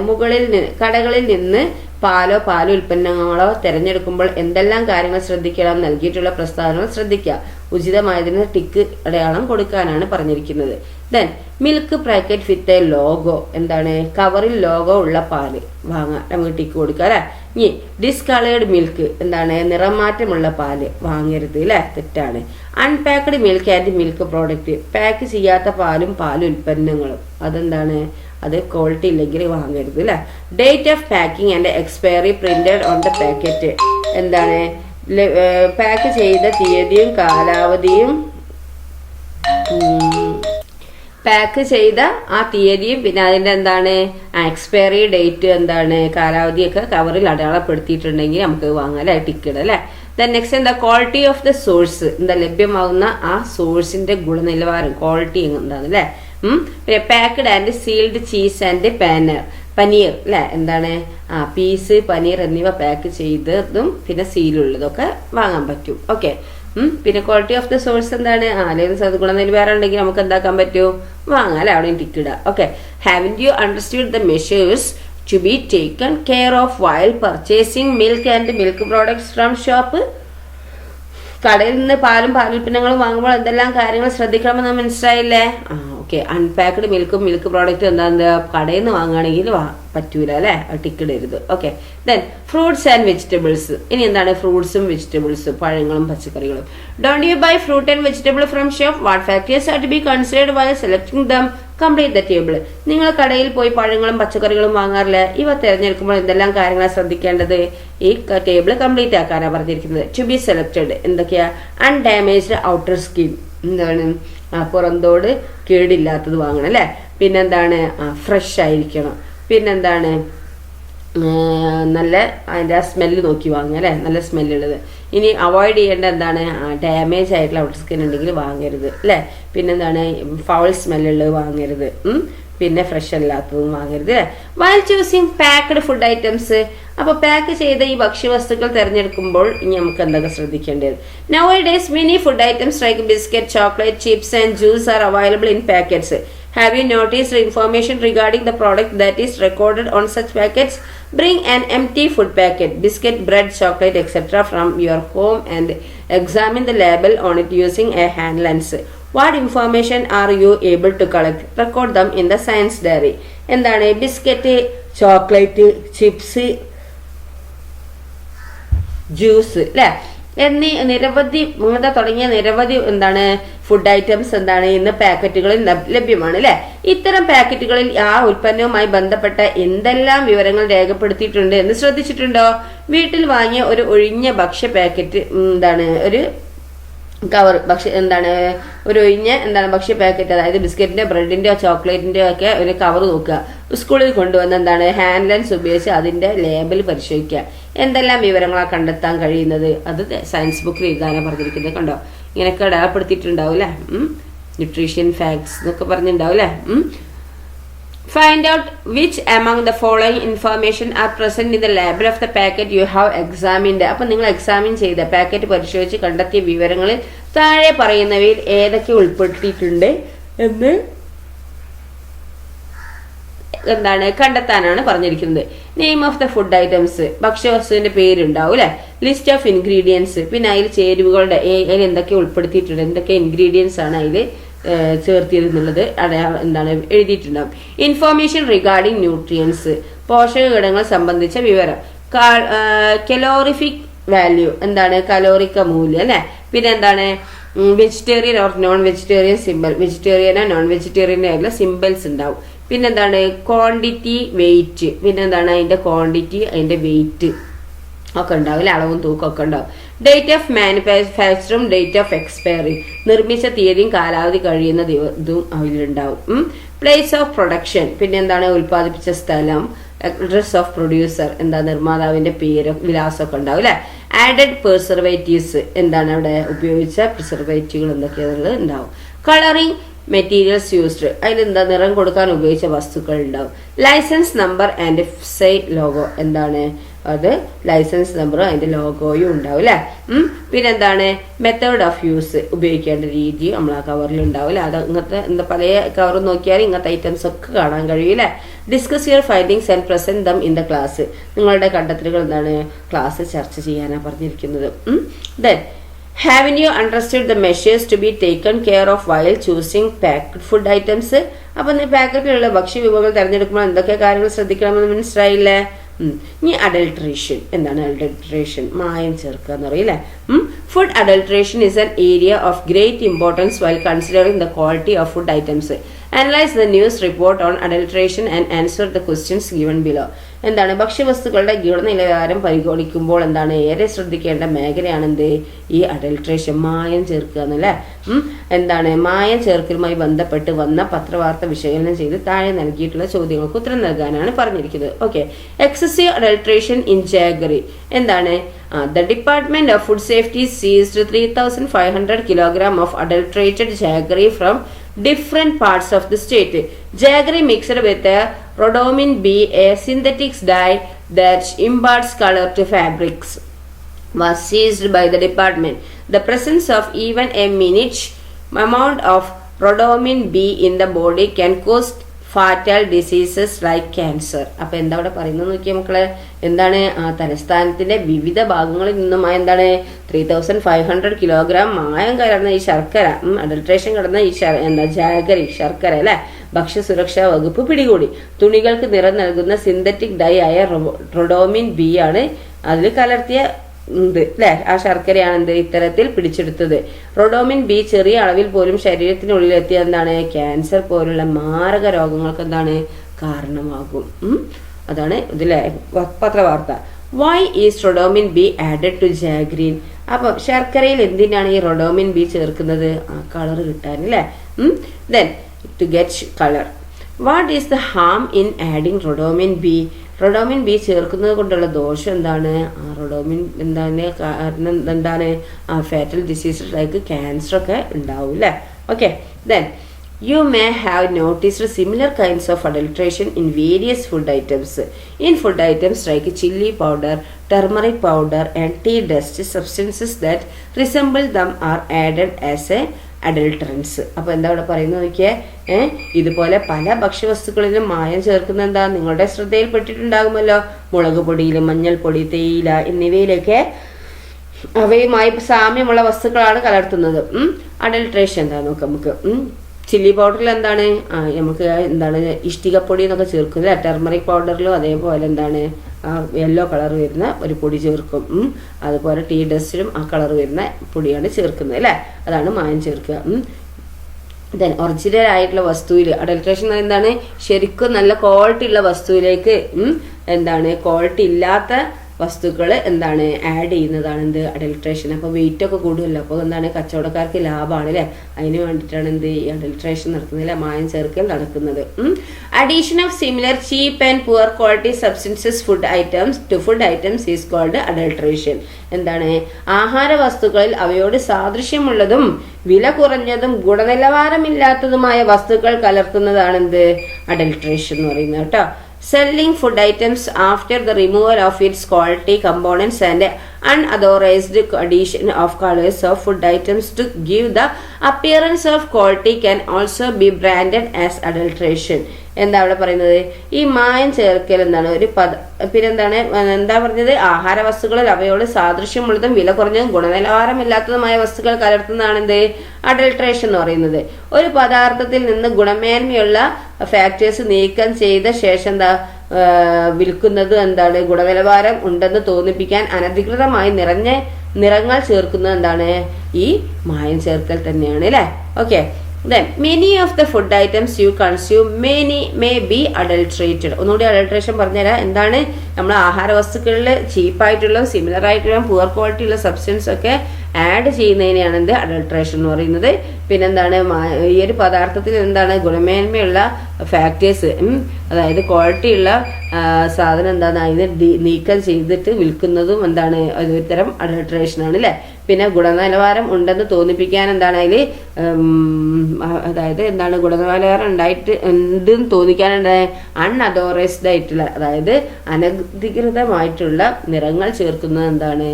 കടകളിൽ നിന്ന് പാലോ ഉൽപ്പന്നങ്ങളോ തിരഞ്ഞെടുക്കുമ്പോൾ എന്തെല്ലാം കാര്യങ്ങൾ ശ്രദ്ധിക്കണം, നൽകിയിട്ടുള്ള പ്രസ്താവനകൾ ശ്രദ്ധിക്കുക, ഉചിതമായതിന് ടിക്ക് അടയാളം കൊടുക്കാനാണ് പറഞ്ഞിരിക്കുന്നത്. Then milk packet with a logo, എന്താണ്, കവറിൽ ലോഗോ ഉള്ള പാല് വാങ്ങാം, നമുക്ക് ടിക്ക് കൊടുക്കാം അല്ലെ. ഇനി ഡിസ്കളേർഡ് മിൽക്ക്, എന്താണ്, നിറമാറ്റമുള്ള പാല് വാങ്ങരുത് അല്ലെ, തെറ്റാണ്. Unpacked milk and milk product, pack ചെയ്യാത്ത പാലും ഉൽപ്പന്നങ്ങളും, അതെന്താണ്, അത് ക്വാളിറ്റി ഇല്ലെങ്കിൽ വാങ്ങരുത് അല്ലെ. Date of packing and expiry printed on the packet, എന്താണ്, പാക്ക് ചെയ്ത തീയതിയും കാലാവധിയും, പാക്ക് ചെയ്ത ആ തീയതിയും പിന്നെ അതിന്റെ എന്താണ് എക്സ്പയറി ഡേറ്റ്, എന്താണ്, കാലാവധിയൊക്കെ കവറിൽ അടയാളപ്പെടുത്തിയിട്ടുണ്ടെങ്കിൽ നമുക്ക് വാങ്ങാം അല്ലെ, ടിക്കറ്റ് അല്ലെ. ദെൻ നെക്സ്റ്റ് എന്താ, ക്വാളിറ്റി ഓഫ് ദ സോഴ്സ്, എന്താ, ലഭ്യമാകുന്ന ആ സോഴ്സിന്റെ ഗുണനിലവാരം, ക്വാളിറ്റി എന്താണ് അല്ലെ. പിന്നെ packed and sealed cheese and paneer അല്ലെ, എന്താണ്, പീസ്, പനീർ എന്നിവ പാക്ക് ചെയ്തതും പിന്നെ സീലുള്ളതും ഒക്കെ വാങ്ങാൻ പറ്റും. ഓക്കെ. പിന്നെ ക്വാളിറ്റി ഓഫ് ദ സോഴ്സ് എന്താണ്, അല്ലെങ്കിൽ ഗുണനിലവാരം ഉണ്ടെങ്കിൽ നമുക്ക് എന്താക്കാൻ പറ്റും, വാങ്ങാം അല്ലെ, അവിടെയും ടിക്ക് ഇടുക. Okay. Haven't you understood the measures to be taken care of while purchasing milk and milk products from shop. കടയിൽ നിന്ന് പാലും പാലുൽപ്പന്നങ്ങളും വാങ്ങുമ്പോൾ എന്തെല്ലാം കാര്യങ്ങൾ ശ്രദ്ധിക്കണമെന്ന് മനസ്സിലായില്ലേ. ഓക്കെ. അൺപാക്ക്ഡ് മിൽക്ക് പ്രോഡക്റ്റ് എന്താ, കടയിൽ നിന്ന് വാങ്ങുകയാണെങ്കിൽ പറ്റൂല അല്ലെ, ടിക്ക് ഇടരുത്. Okay. Then fruits and vegetables, ഇനി എന്താണ്, ഫ്രൂട്ട്സും വെജിറ്റബിൾസും, പഴങ്ങളും പച്ചക്കറികളും. Don't you buy fruit and vegetable from shop. What factors are to be considered while selecting them. Complete the table. നിങ്ങൾ കടയിൽ പോയി പഴങ്ങളും പച്ചക്കറികളും വാങ്ങാറില്ല, ഇവ തിരഞ്ഞെടുക്കുമ്പോൾ എന്തെല്ലാം കാര്യങ്ങളാണ് ശ്രദ്ധിക്കേണ്ടത്, ഈ ടേബിൾ കംപ്ലീറ്റ് ആക്കാനാണ് പറഞ്ഞിരിക്കുന്നത്. ടു ബി സെലക്ടഡ് എന്തൊക്കെയാ, അൺഡാമേജ്ഡ് ഔട്ടർ സ്കിൻ, എന്താണ്, പുറന്തോട് കേടില്ലാത്തത് വാങ്ങണം അല്ലെ. പിന്നെന്താണ്, ഫ്രഷ് ആയിരിക്കണം. പിന്നെന്താണ്, നല്ല അതിൻ്റെ ആ സ്മെല്ല് നോക്കി വാങ്ങുക അല്ലേ, നല്ല സ്മെല്ലുള്ളത്. ഇനി അവോയ്ഡ് ചെയ്യേണ്ട എന്താണ്, ഡാമേജ് ആയിട്ടുള്ള ഔട്ടർ സ്കിൻ ഉണ്ടെങ്കിൽ വാങ്ങരുത് അല്ലേ. പിന്നെന്താണ്, ഫൗൾ സ്മെല്ലുള്ളത് വാങ്ങരുത്. പിന്നെ ഫ്രഷ് അല്ലാത്തതും വാങ്ങരുത് അല്ലേ. While choosing packed food items, അപ്പോൾ പാക്ക് ചെയ്ത ഈ ഭക്ഷ്യവസ്തുക്കൾ തിരഞ്ഞെടുക്കുമ്പോൾ ഇനി നമുക്ക് എന്തൊക്കെ ശ്രദ്ധിക്കേണ്ടത്. Nowadays many food items like biscuit, chocolate, chips and juice are available in packets. Have you noticed information regarding the product that is recorded on such packets? Bring an empty food packet, biscuit, bread, chocolate, etc. from your home and examine the label on it using a hand lens. What information are you able to collect? Record them in the science diary. എന്താണ്, biscuit, chocolate, chips, juice അല്ലേ എന്നീ നിരവധി തുടങ്ങിയ നിരവധി എന്താണ് food items എന്താണ് ഇന്ന് പാക്കറ്റുകളിൽ ലഭ്യമാണ് അല്ലെ. ഇത്തരം പാക്കറ്റുകളിൽ ആ ഉൽപ്പന്നവുമായി ബന്ധപ്പെട്ട എന്തെല്ലാം വിവരങ്ങൾ രേഖപ്പെടുത്തിയിട്ടുണ്ട് എന്ന് ശ്രദ്ധിച്ചിട്ടുണ്ടോ? വീട്ടിൽ വാങ്ങിയ ഒരു ഒഴിഞ്ഞ ഭക്ഷ്യ പാക്കറ്റ് എന്താണ്, ഒരു കവർ ഒരു ഒഴിഞ്ഞ ഭക്ഷ്യ പാക്കറ്റ്, അതായത് ബിസ്ക്കറ്റിന്റെ, ബ്രെഡിന്റെയോ ചോക്ലേറ്റിന്റെയോ ഒക്കെ ഒരു കവർ നോക്കുക. സ്കൂളിൽ കൊണ്ടുവന്ന ഹാൻഡ് ലെൻസ് ഉപയോഗിച്ച് അതിന്റെ ലേബൽ പരിശോധിക്കുക. എന്തെല്ലാം വിവരങ്ങളാണ് കണ്ടെത്താൻ കഴിയുന്നത്, അത് സയൻസ് ബുക്കിൽ എഴുതാനാണ് പറഞ്ഞിരിക്കുന്നത്. കണ്ടോ, ഇങ്ങനെയൊക്കെ അടയാളപ്പെടുത്തിയിട്ടുണ്ടാവും അല്ലെ. ന്യൂട്രീഷൻ ഫാക്ട്സ് എന്നൊക്കെ പറഞ്ഞിട്ടുണ്ടാവും അല്ലെ. Find out which among the following information are present in the label of the packet you have examined. അപ്പോൾ നിങ്ങൾ എക്സാമിൻ ചെയ്ത പാക്കറ്റ് പരിശോധിച്ച് കണ്ടെത്തിയ വിവരങ്ങളിൽ താഴെ പറയുന്നവയിൽ ഏതൊക്കെ ഉൾപ്പെടുത്തിയിട്ടുണ്ട് എന്ന് കണ്ടെത്താനാണ് പറഞ്ഞിരിക്കുന്നത്. Name of the food items, ഭക്ഷ്യവസ്തുവിന്റെ പേരുണ്ടാവും അല്ലെ. ലിസ്റ്റ് ഓഫ് ഇൻഗ്രീഡിയൻസ്, പിന്നെ അതിൽ ചേരുവകളുടെ അതിൽ എന്തൊക്കെ ഉൾപ്പെടുത്തിയിട്ടുണ്ട്, എന്തൊക്കെ ഇൻഗ്രീഡിയൻസ് ആണ് അതിൽ ചേർത്തിരുന്നുള്ളത് എഴുതിയിട്ടുണ്ടാവും. ഇൻഫോർമേഷൻ റിഗാർഡിംഗ് ന്യൂട്രിയൻസ്, പോഷക ഘടകങ്ങൾ സംബന്ധിച്ച വിവരം. കലോറിഫിക് വാല്യൂ, കലോറിക്ക മൂല്യം അല്ലെ. പിന്നെ vegetarian or non vegetarian simple, വെജിറ്റേറിയനോ നോൺ വെജിറ്റേറിയനോ ആയിട്ടുള്ള സിമ്പിൾസ് ഉണ്ടാവും. പിന്നെ ക്വാണ്ടിറ്റി, വെയിറ്റ്, പിന്നെ അതിന്റെ ക്വാണ്ടിറ്റി, അതിന്റെ വെയിറ്റ് ഒക്കെ ഉണ്ടാവും അല്ലെ, അളവും തൂക്കം ഒക്കെ ഉണ്ടാവും. ഡേറ്റ് ഓഫ് മാനുഫാക്ചറും ഡേറ്റ് ഓഫ് എക്സ്പയറി, നിർമ്മിച്ച തീയതിയും കാലാവധി കഴിയുന്ന ഇതും അതിലുണ്ടാവും. പ്ലേസ് ഓഫ് പ്രൊഡക്ഷൻ, പിന്നെ ഉൽപ്പാദിപ്പിച്ച സ്ഥലം. അഡ്രസ് ഓഫ് പ്രൊഡ്യൂസർ, നിർമ്മാതാവിന്റെ പേരും വിലാസമൊക്കെ ഉണ്ടാവും അല്ലെ. ആഡഡ് പ്രിസർവേറ്റീവ്സ്, അവിടെ ഉപയോഗിച്ച പ്രിസർവേറ്റീവുകൾ എന്തൊക്കെയാണുള്ളത് ഉണ്ടാവും. കളറിംഗ് മെറ്റീരിയൽസ് യൂസ്ഡ്, അതിൽ നിറം കൊടുക്കാൻ ഉപയോഗിച്ച വസ്തുക്കൾ ഉണ്ടാവും. ലൈസൻസ് നമ്പർ ആൻഡ് സൈ ലോഗോ, അത് ലൈസൻസ് നമ്പറും അതിന്റെ ലോഗോയും ഉണ്ടാവും അല്ലെ. പിന്നെ മെത്തേഡ് ഓഫ് യൂസ്, ഉപയോഗിക്കേണ്ട രീതി നമ്മൾ ആ കവറിൽ ഉണ്ടാവും അല്ലെ. അത് ഇങ്ങനത്തെ പല കവർ നോക്കിയാൽ ഇങ്ങനത്തെ ഐറ്റംസ് ഒക്കെ കാണാൻ കഴിയും അല്ലെ. Discuss your findings and present them in the class, നിങ്ങളുടെ കണ്ടെത്തലുകൾ ക്ലാസ് ചർച്ച ചെയ്യാനാണ് പറഞ്ഞിരിക്കുന്നത്. Then haven't you understood the measures to be taken care of while choosing packed food items? അപ്പൊ പാക്കറ്റിലുള്ള ഭക്ഷ്യവിഭവങ്ങൾ തിരഞ്ഞെടുക്കുമ്പോൾ എന്തൊക്കെ കാര്യങ്ങൾ ശ്രദ്ധിക്കണമെന്ന് മനസ്സിലായില്ലേ? ഇനി അഡൾട്രേഷൻ, അഡൾട്രേഷൻ, മായം ചേർക്കുക എന്ന് പറയില്ലേ. Food adulteration is an area of great importance while considering the quality of food items. Analyze the news report on adulteration and answer the questions given below. ഭക്ഷ്യവസ്തുക്കളുടെ ഗുണനിലവാരം പരിഗണിക്കുമ്പോൾ ഏറെ ശ്രദ്ധിക്കേണ്ട മേഖലയാണ് ഈ അഡൾട്രേഷൻ, മായം ചേർക്കുക എന്നല്ലേ. മായം ചേർക്കലുമായി ബന്ധപ്പെട്ട് വന്ന പത്രവാർത്ത വിശകലനം ചെയ്ത് താഴെ നൽകിയിട്ടുള്ള ചോദ്യങ്ങൾക്ക് ഉത്തരം നൽകാനാണ് പറഞ്ഞിരിക്കുന്നത്. Okay. Excessive adulteration in jaggery, The Department of Food Safety seized 3,500 kilograms of adulterated jaggery from different parts of the state. Jaggery mixed with a rhodamine B, a synthetic dye that imparts color to fabrics, was seized by the department. The presence of even a minute amount of rhodamine B in the body can cause fatal diseases like cancer. അപ്പൊ എന്താ ഇവിടെ പറയുന്നത് നോക്കിയാൽ മക്കളെ, തലസ്ഥാനത്തിന്റെ വിവിധ ഭാഗങ്ങളിൽ നിന്നുമായി 3,500 kilogram മായം കലർന്ന ഈ ശർക്കര, അഡൾട്രേഷൻ കടന്ന ഈ ജാഗരി ശർക്കര അല്ലെ, ഭക്ഷ്യസുരക്ഷാ വകുപ്പ് പിടികൂടി. തുണികൾക്ക് നിറം നൽകുന്ന സിന്തറ്റിക് ഡൈ ആയ റൊഡോമിൻ ബി ആണ് അതിൽ കലർത്തിയ അല്ലെ, ആ ശർക്കരയാണ് ഇത്തരത്തിൽ പിടിച്ചെടുത്തത്. റൊഡോമിൻ ബി ചെറിയ അളവിൽ പോലും ശരീരത്തിനുള്ളിലെത്തിയ ക്യാൻസർ പോലുള്ള മാരക രോഗങ്ങൾക്ക് കാരണമാകും. അതാണ് ഇതിലെ പത്രവാർത്ത. Why is rhodamine B added to jaggery? അപ്പൊ ശർക്കരയിൽ എന്തിനാണ് ഈ റൊഡോമിൻ ബി ചേർക്കുന്നത്? ആ കളർ കിട്ടാൻ അല്ലെ. Then to get colour. What is the harm in adding rhodamine B? Rhodamine B ചേർക്കുന്നത് കൊണ്ടുള്ള ദോഷം എന്താണ്? റൊഡോമിൻ എന്താണ് കാരണം എന്താണ്? ഫാറ്റൽ ഡിസീസ് ലൈക്ക് ക്യാൻസർ ഒക്കെ ഉണ്ടാവും അല്ലേ. Okay, then you may have noticed similar kinds of adulteration in various food items. In food items like chili powder, turmeric powder and tea dust, substances that resemble them are added as a adulterants. അപ്പോൾ എന്താ ഇവിടെ പറയുന്നത് നോക്കിയേ, ഇതുപോലെ പല ഭക്ഷ്യവസ്തുക്കളിലും മായം ചേർക്കുന്ന എന്താ നിങ്ങളുടെ ശ്രദ്ധയിൽപ്പെട്ടിട്ടുണ്ടാകുമല്ലോ. മുളക് പൊടിയിലും മഞ്ഞൾപ്പൊടി, തേയില എന്നിവയിലൊക്കെ അവയുമായി സാമ്യമുള്ള വസ്തുക്കളാണ് കലർത്തുന്നത്. അഡൾട്രേഷൻ എന്താ നോക്കാം നമുക്ക്. ചില്ലി പൗഡറിൽ എന്താണ് നമുക്ക് എന്താണ് ഇഷ്ടികപ്പൊടി എന്നൊക്കെ ചേർക്കും അല്ലേ. ടെർമറിക് പൗഡറിലും അതേപോലെ എന്താണ് യെല്ലോ കളർ വരുന്ന ഒരു പൊടി ചേർക്കും. അതുപോലെ ടീ ഡസ്റ്റിലും ആ കളർ വരുന്ന പൊടിയാണ് ചേർക്കുന്നത് അല്ലേ. അതാണ് മായം ചേർക്കുക. ദെൻ ഒറിജിനൽ ആയിട്ടുള്ള വസ്തുവിൽ അഡൾട്രേഷൻ എന്താണ്? ശരിക്കും നല്ല ക്വാളിറ്റി ഉള്ള വസ്തുവിലേക്ക് എന്താണ് ക്വാളിറ്റി ഇല്ലാത്ത വസ്തുക്കൾ എന്താണ് ആഡ് ചെയ്യുന്നതാണ് എന്ത്? അഡൾട്രേഷൻ. അപ്പോൾ വെയിറ്റ് ഒക്കെ കൂടുമല്ലോ. അപ്പോൾ എന്താണ് കച്ചവടക്കാർക്ക് ലാഭമാണ് അല്ലേ. അതിന് വേണ്ടിയിട്ടാണ് എന്ത് ഈ അഡൾട്രേഷൻ നടക്കുന്നത് അല്ലെ, മായം ചേർക്കൽ നടക്കുന്നത്. Addition of similar cheap and poor quality substances to food items is called adulteration. എന്താണ്? ആഹാര വസ്തുക്കളിൽ അവയോട് സാദൃശ്യമുള്ളതും വില കുറഞ്ഞതും ഗുണനിലവാരമില്ലാത്തതുമായ വസ്തുക്കൾ കലർത്തുന്നതാണ് എന്ത്? അഡൾട്രേഷൻ എന്ന് പറയുന്നത് കേട്ടോ. Selling food items after the removal of its quality components and unauthorized addition of colors of food items to give the appearance of quality can also be branded as adulteration. എന്താ അവിടെ പറയുന്നത്? ഈ മായം ചേർക്കൽ എന്താണ് ഒരു പിന്നെന്താണ് എന്താ പറഞ്ഞത്? ആഹാര വസ്തുക്കളിൽ അവയോട് സാദൃശ്യമുള്ളതും വില കുറഞ്ഞതും ഗുണനിലവാരമില്ലാത്തതുമായ വസ്തുക്കൾ കലർത്തുന്നതാണ് എന്ത്? അഡൾട്രേഷൻ എന്ന് പറയുന്നത്. ഒരു പദാർത്ഥത്തിൽ നിന്ന് ഗുണമേന്മയുള്ള ഫാക്ടേഴ്സ് നീക്കം ചെയ്ത ശേഷം എന്താ വിൽക്കുന്നത് എന്താണ്? ഗുണനിലവാരം ഉണ്ടെന്ന് തോന്നിപ്പിക്കാൻ അനധികൃതമായി നിറങ്ങൾ ചേർക്കുന്നത് എന്താണ്? ഈ മായം ചേർക്കൽ തന്നെയാണ് അല്ലേ. Okay, then many of the food items you consume may be adulterated. ഒന്നുകൂടി അഡൾട്രേഷൻ പറഞ്ഞുതരാം. എന്താണ്? നമ്മൾ ആഹാര വസ്തുക്കളിൽ ചീപ്പായിട്ടുള്ള സിമിലർ ആയിട്ടുള്ള പുവർ ക്വാളിറ്റി ഉള്ള സബ്സ്റ്റൻസ് ഒക്കെ ആഡ് ചെയ്യുന്നതിനെയാണ് എന്ത്? അഡൾട്രേഷൻ എന്ന് പറയുന്നത്. പിന്നെന്താണ്? ഈ ഒരു പദാർത്ഥത്തിൽ എന്താണ് ഗുണമേന്മയുള്ള ഫാക്ടേഴ്സ്, അതായത് ക്വാളിറ്റി ഉള്ള സാധനം എന്താണ് അതിനെ നീക്കം ചെയ്തിട്ട് വിൽക്കുന്നതും എന്താണ്? അതൊരു തരം അഡൾട്രേഷൻ ആണ് അല്ലേ. പിന്നെ ഗുണനിലവാരം ഉണ്ടെന്ന് തോന്നിപ്പിക്കാൻ എന്താണ് അതിൽ അതായത് എന്താണ് ഗുണനിലവാരം ഉണ്ടെന്ന് തോന്നിക്കാനുണ്ട് അൺഅതോറൈസ്ഡ് ആയിട്ടുള്ള അതായത് അനധികൃതമായിട്ടുള്ള നിറങ്ങൾ ചേർക്കുന്നത് എന്താണ്?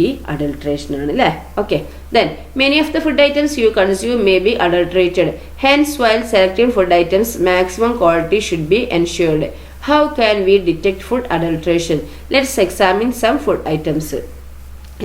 ഈ അഡൾട്രേഷൻ ആണ് അല്ലേ. Okay, then many of the food items you consume may be adulterated. Hence, while selecting food items, maximum quality should be ensured. How can we detect food adulteration? Let's examine some food items.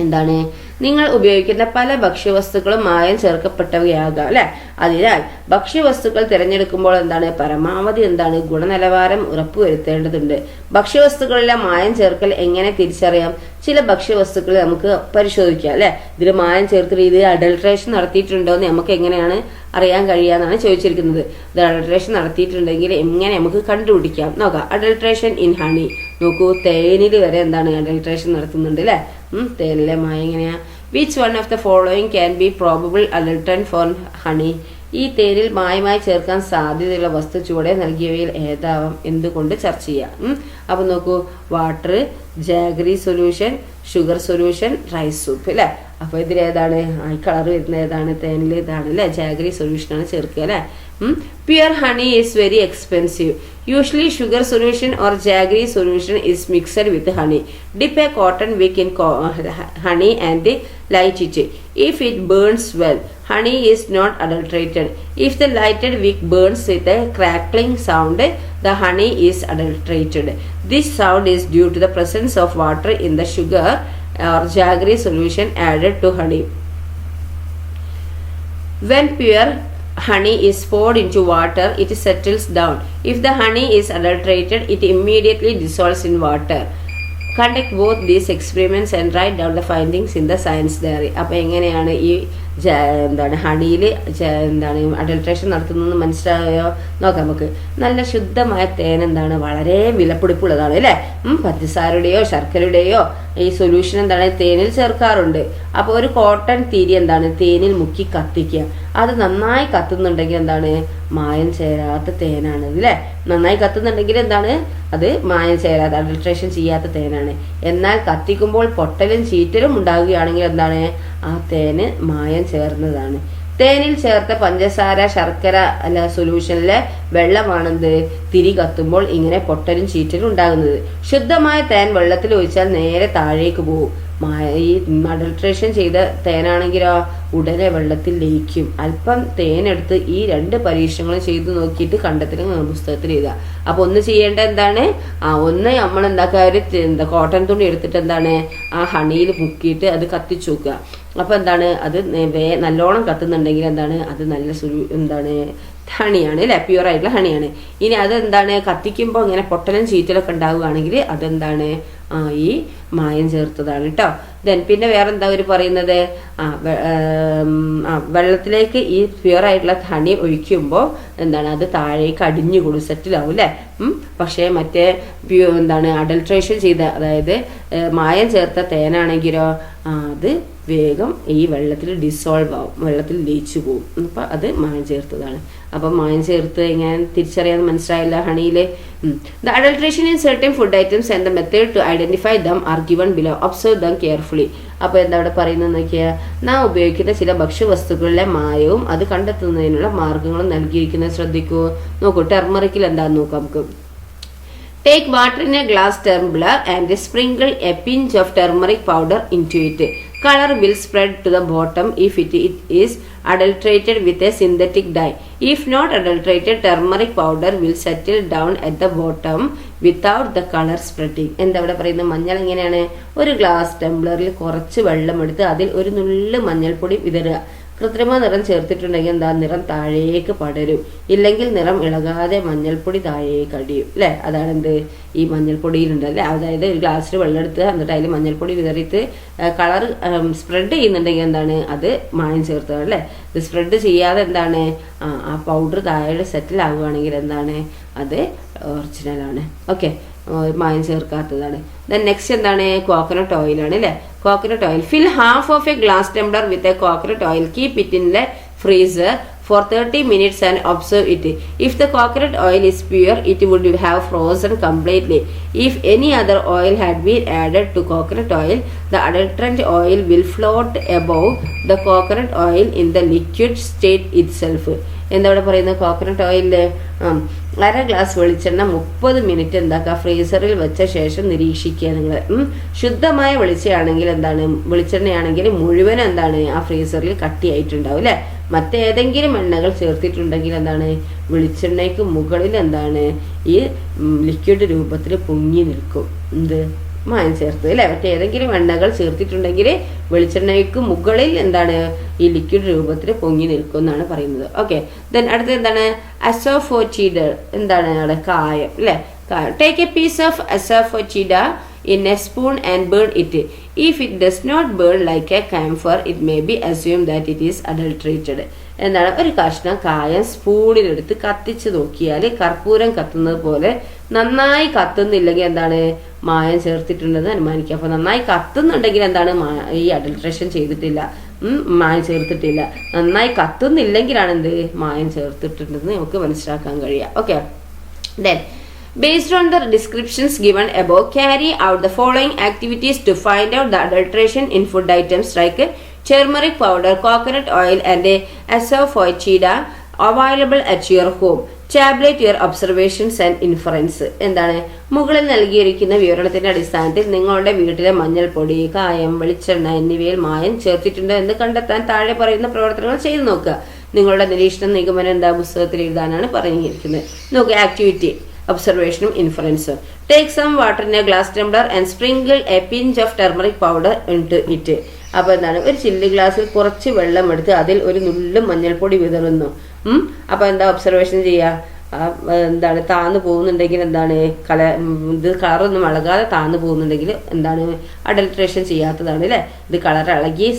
എന്താണ്? നിങ്ങൾ ഉപയോഗിക്കുന്ന പല ഭക്ഷ്യവസ്തുക്കളും മായം ചേർക്കപ്പെട്ടവയാകാം അല്ലെ. അതിനാൽ ഭക്ഷ്യവസ്തുക്കൾ തിരഞ്ഞെടുക്കുമ്പോൾ എന്താണ് പരമാവധി എന്താണ് ഗുണനിലവാരം ഉറപ്പുവരുത്തേണ്ടതുണ്ട്. ഭക്ഷ്യവസ്തുക്കളിലെ മായം ചേർക്കൽ എങ്ങനെ തിരിച്ചറിയാം? ചില ഭക്ഷ്യവസ്തുക്കൾ നമുക്ക് പരിശോധിക്കാം അല്ലെ. ഇതിൽ മായം ചേർത്തിട്ട് ഇത് അഡൾട്രേഷൻ നടത്തിയിട്ടുണ്ടോ എന്ന് നമുക്ക് എങ്ങനെയാണ് അറിയാൻ കഴിയാന്നാണ് ചോദിച്ചിരിക്കുന്നത്. ഇത് അഡൾട്രേഷൻ നടത്തിയിട്ടുണ്ടെങ്കിൽ എങ്ങനെ നമുക്ക് കണ്ടുപിടിക്കാം നോക്കാം. അഡൾട്രേഷൻ ഇൻ ഹണി നോക്കൂ, തേനിൽ വരെ എന്താണ് അഡൾട്രേഷൻ നടത്തുന്നുണ്ട് അല്ലെ. തേനിലെ മായം എങ്ങനെയാ? Which one of the following can be probable adulterant for honey? ഈ തേനിൽ മായമായി ചേർക്കാൻ സാധ്യതയുള്ള വസ്തു ചുവടെ നൽകിയവയിൽ ഏതാവാം? എന്തുകൊണ്ട് ചർച്ച ചെയ്യാം. അപ്പൊ നോക്കൂ, water, jaggery solution, sugar solution, rice soup അല്ലെ. അപ്പൊ ഇതിലേതാണ് ഈ കളർ വരുന്ന ഏതാണ്? തേനിൽ ഇതാണ് അല്ലെ, ജാഗറി സൊല്യൂഷൻ ആണ് ചേർക്കുക അല്ലെ. Pure honey is very expensive. Usually sugar solution or jaggery solution is mixed with honey. Dip a cotton wick in honey and light it. If it burns well, honey is not adulterated. If the lighted wick burns with a crackling sound, the honey is adulterated. This sound is due to the presence of water in the sugar or jaggery solution added to honey. When pure honey is poured into water, it settles down. If the honey is adulterated, it immediately dissolves in water. Conduct both these experiments and write down the findings in the science diary. അപ്പോൾ എങ്ങനെയാണ് ഈ എന്താണ് ഹണിയിൽ എന്താണ് adulteration നടത്തുന്നത് മനസ്സിലായോ നോക്കാം നമുക്ക്. നല്ല ശുദ്ധമായ തേൻ എന്താണ് വളരെ വിലപിടിപ്പുള്ളതാണ് അല്ലേ. പഞ്ചസാരയുടെയോ ശർക്കരയുടെയോ ഈ സൊല്യൂഷൻ എന്താണ് തേനിൽ ചേർക്കാറുണ്ട്. അപ്പോൾ ഒരു കോട്ടൺ തിരി എന്താണ് തേനിൽ മുക്കി കത്തിക്കുക. അത് നന്നായി കത്തുന്നുണ്ടെങ്കിൽ എന്താണ് മായം ചേരാത്ത തേനാണ് അല്ലേ. നന്നായി കത്തുന്നുണ്ടെങ്കിൽ എന്താണ് അത് മായം ചേരാത്ത അഡൾട്രേഷൻ ചെയ്യാത്ത തേനാണ്. എന്നാൽ കത്തിക്കുമ്പോൾ പൊട്ടലും ചീറ്റലും ഉണ്ടാവുകയാണെങ്കിൽ എന്താണ് ആ തേന് മായം ചേർന്നതാണ്. തേനിൽ ചേർത്ത പഞ്ചസാര ശർക്കര അല്ല സൊല്യൂഷനിലെ വെള്ളമാണെന്ത് തിരി കത്തുമ്പോൾ ഇങ്ങനെ പൊട്ടലും ചീറ്റലും ഉണ്ടാകുന്നത്. ശുദ്ധമായ തേൻ വെള്ളത്തിൽ ഒഴിച്ചാൽ നേരെ താഴേക്ക് പോകും. ഈ അഡൾട്രേഷൻ ചെയ്ത തേനാണെങ്കിലോ ഉടനെ വെള്ളത്തിൽ ലയിക്കും. അല്പം തേനെടുത്ത് ഈ 2 പരീക്ഷണങ്ങളും ചെയ്തു നോക്കിയിട്ട് കണ്ടെത്തലും പുസ്തകത്തിൽ എഴുതുക. അപ്പൊ ഒന്ന് ചെയ്യേണ്ട എന്താണ് ഒന്ന് നമ്മൾ എന്താക്കുക ഒരു കോട്ടൺ തുണി എടുത്തിട്ട് എന്താണ് ആ ഹണിയിൽ മുക്കിയിട്ട് അത് കത്തിച്ചു നോക്കുക. അപ്പൊ എന്താണ് അത് നല്ലോണം കത്തുന്നുണ്ടെങ്കിൽ എന്താണ് അത് നല്ല എന്താണ് ഹണിയാണ് അല്ലെ, പ്യൂർ ആയിട്ടുള്ള ഹണിയാണ്. ഇനി അതെന്താണ് കത്തിക്കുമ്പോൾ ഇങ്ങനെ പൊട്ടലും ചീറ്റലൊക്കെ ഉണ്ടാവുകയാണെങ്കിൽ അതെന്താണ് ഈ മായം ചേർത്തതാണ് കേട്ടോ. പിന്നെ വേറെന്താ അവർ പറയുന്നത് വെള്ളത്തിലേക്ക് ഈ പ്യൂർ ആയിട്ടുള്ള ഹണി ഒഴിക്കുമ്പോൾ എന്താണ് അത് താഴേക്ക് അടിഞ്ഞുകൂടും, സെറ്റിലാവും അല്ലെ. പക്ഷേ മറ്റേ എന്താണ് അഡൾട്രേഷൻ ചെയ്ത അതായത് മായം ചേർത്ത തേനാണെങ്കിലോ അത് വേഗം ഈ വെള്ളത്തിൽ ഡിസോൾവ് ആവും, വെള്ളത്തിൽ ലയിച്ചു പോകും. അപ്പം അത് മായം ചേർത്തതാണ്. അപ്പം മായം ചേർത്ത് എങ്ങനെ തിരിച്ചറിയാൻ മനസ്സിലായില്ല ഹണിയില്. The adulteration in certain food items and the method to identify them are given below. Observe them carefully. അപ്പോൾ എന്താ അവിടെ പറയുന്നത് നോക്കിയാൽ നാം ഉപയോഗിക്കുന്ന ചില ഭക്ഷ്യവസ്തുക്കളിലെ മായവും അത് കണ്ടെത്തുന്നതിനുള്ള മാർഗങ്ങളും നൽകിയിരിക്കുന്നത് ശ്രദ്ധിക്കൂ. നോക്കൂ ടെർമറിക്കിൽ എന്താന്ന് നോക്കാം നമുക്ക്. Take water in a glass tumbler and sprinkle a pinch of turmeric powder into it. Color will spread to the bottom if it is adulterated with a synthetic dye. If not adulterated, turmeric powder will settle down at the bottom without the color spreading. എന്താ ഇവിടെ പറയുന്നത് മഞ്ഞൾ എങ്ങനെയാണ് ഒരു glass ടംബ്ലറിൽ കുറച്ച് വെള്ളം എടുത്ത് അതിൽ ഒരു നുള്ളു മഞ്ഞൾപ്പൊടി വിതറുക. കൃത്രിമ നിറം ചേർത്തിട്ടുണ്ടെങ്കിൽ എന്താ നിറം താഴേക്ക് പടരും, ഇല്ലെങ്കിൽ നിറം ഇളകാതെ മഞ്ഞൾപ്പൊടി താഴേക്ക് അടിയും അല്ലെ. അതാണ് എന്ത് ഈ മഞ്ഞൾപ്പൊടിയിലുണ്ട് അല്ലെ. അതായത് ഒരു ഗ്ലാസ്സിൽ വെള്ളം എടുത്ത് എന്നിട്ട് അതിൽ മഞ്ഞൾപ്പൊടി വിതറിയിട്ട് കളർ സ്പ്രെഡ് ചെയ്യുന്നുണ്ടെങ്കിൽ എന്താണ് അത് മായം ചേർത്തതാണ് അല്ലെ. ഇത് സ്പ്രെഡ് ചെയ്യാതെ എന്താണ് ആ പൗഡർ താഴെ സെറ്റിൽ ആവുകയാണെങ്കിൽ എന്താണ് അത് ഒറിജിനലാണ്. ഓക്കെ, മായം ചേർക്കാത്തതാണ്. ദെൻ നെക്സ്റ്റ് എന്താണ് കോക്കനട്ട് ഓയിലാണ് അല്ലെ. Coconut oil fill half of a glass tumbler with a coconut oil. Keep it in the freezer for 30 minutes and observe it. If the coconut oil is pure, it would have frozen completely. If any other oil had been added to coconut oil, the adulterant oil will float above the coconut oil in the liquid state itself. എന്താ ഇവിടെ പറയുന്നത് coconut ഓയിലില് 1/2 glass വെളിച്ചെണ്ണ 30 minute എന്താക്കുക ഫ്രീസറിൽ വെച്ച ശേഷം നിരീക്ഷിക്കുക നിങ്ങൾ. ശുദ്ധമായ വെളിച്ചെണ്ണയാണെങ്കിൽ മുഴുവൻ എന്താണ് ആ ഫ്രീസറിൽ കട്ടിയായിട്ടുണ്ടാവും അല്ലെ. മറ്റേതെങ്കിലും എണ്ണകൾ ചേർത്തിട്ടുണ്ടെങ്കിൽ എന്താണ് വെളിച്ചെണ്ണയ്ക്ക് മുകളിൽ എന്താണ് ഈ ലിക്വിഡ് രൂപത്തിൽ പൊങ്ങി നിൽക്കും. എന്ത് മായം ചേർത്ത് അല്ലെ. മറ്റേതെങ്കിലും എണ്ണകൾ ചേർത്തിട്ടുണ്ടെങ്കിൽ വെളിച്ചെണ്ണയ്ക്ക് മുകളിൽ എന്താണ് ഈ ലിക്വിഡ് രൂപത്തിൽ പൊങ്ങി നിൽക്കും എന്നാണ് പറയുന്നത്. ഓക്കെ, ദെൻ അടുത്തത് എന്താണ് അസോഫോറ്റിഡ. എന്താണ് അവിടെ കായം അല്ലെ. Take a piece of asafoetida in a spoon and burn it. If it does not burn like a camphor, it may be assumed that it is adulterated. എന്താണ് ഒരു കഷ്ണം കായം സ്പൂണിലെടുത്ത് കത്തിച്ച് നോക്കിയാൽ കർപ്പൂരം കത്തുന്നത് പോലെ നന്നായി കത്തുന്നില്ലെങ്കിൽ എന്താണ് മായം ചേർത്തിട്ടുണ്ടെന്ന് അനുമാനിക്കുക. അപ്പൊ നന്നായി കത്തുന്നുണ്ടെങ്കിൽ എന്താണ് ഈ അഡൾട്രേഷൻ ചെയ്തിട്ടില്ല, മായം ചേർത്തിട്ടില്ല. നന്നായി കത്തുന്നില്ലെങ്കിലാണ് എന്ത് മായം ചേർത്തിട്ടുണ്ടെന്ന് നമുക്ക് മനസ്സിലാക്കാൻ കഴിയുക. Okay, then based on the descriptions given above, carry out the following activities to find out the adulteration in food items like turmeric powder, coconut oil and asafoetida available at your home. Tabulate your observations and inference. എന്താണ് മുകളിൽ നൽകിയിരിക്കുന്ന വിവരണത്തിന്റെ അടിസ്ഥാനത്തിൽ നിങ്ങളുടെ വീട്ടിലെ മഞ്ഞൾപ്പൊടി, കായം, വെളിച്ചെണ്ണ എന്നിവയിൽ മായം ചേർത്തിട്ടുണ്ടോ എന്ന് കണ്ടെത്താൻ താഴെ പറയുന്ന പ്രവർത്തനങ്ങൾ ചെയ്തു നോക്കുക. നിങ്ങളുടെ നിരീക്ഷണം നിഗമനം എന്താ പുസ്തകത്തിൽ എഴുതാനാണ് പറഞ്ഞിരിക്കുന്നത്. നോക്കുക ആക്ടിവിറ്റി ഒബ്സർവേഷനും ഇൻഫറൻസും. Take some water in a glass tumbler and sprinkle a pinch of turmeric powder into it. അപ്പൊ എന്താണ് ഒരു ചില്ല് ഗ്ലാസ്സിൽ കുറച്ച് വെള്ളം എടുത്ത് അതിൽ ഒരു നുള്ളും മഞ്ഞൾപ്പൊടി വിതറുന്നു. അപ്പൊ എന്താ ഒബ്സർവേഷൻ ചെയ്യുക, എന്താണ് താന്നു പോകുന്നുണ്ടെങ്കിൽ എന്താണ് ഇത് കളറൊന്നും ഇളകാതെ താന്നു പോകുന്നുണ്ടെങ്കിൽ എന്താണ് അഡൾട്രേഷൻ ചെയ്യാത്തതാണ് അല്ലെ. ഇത് കളർ ഇളകി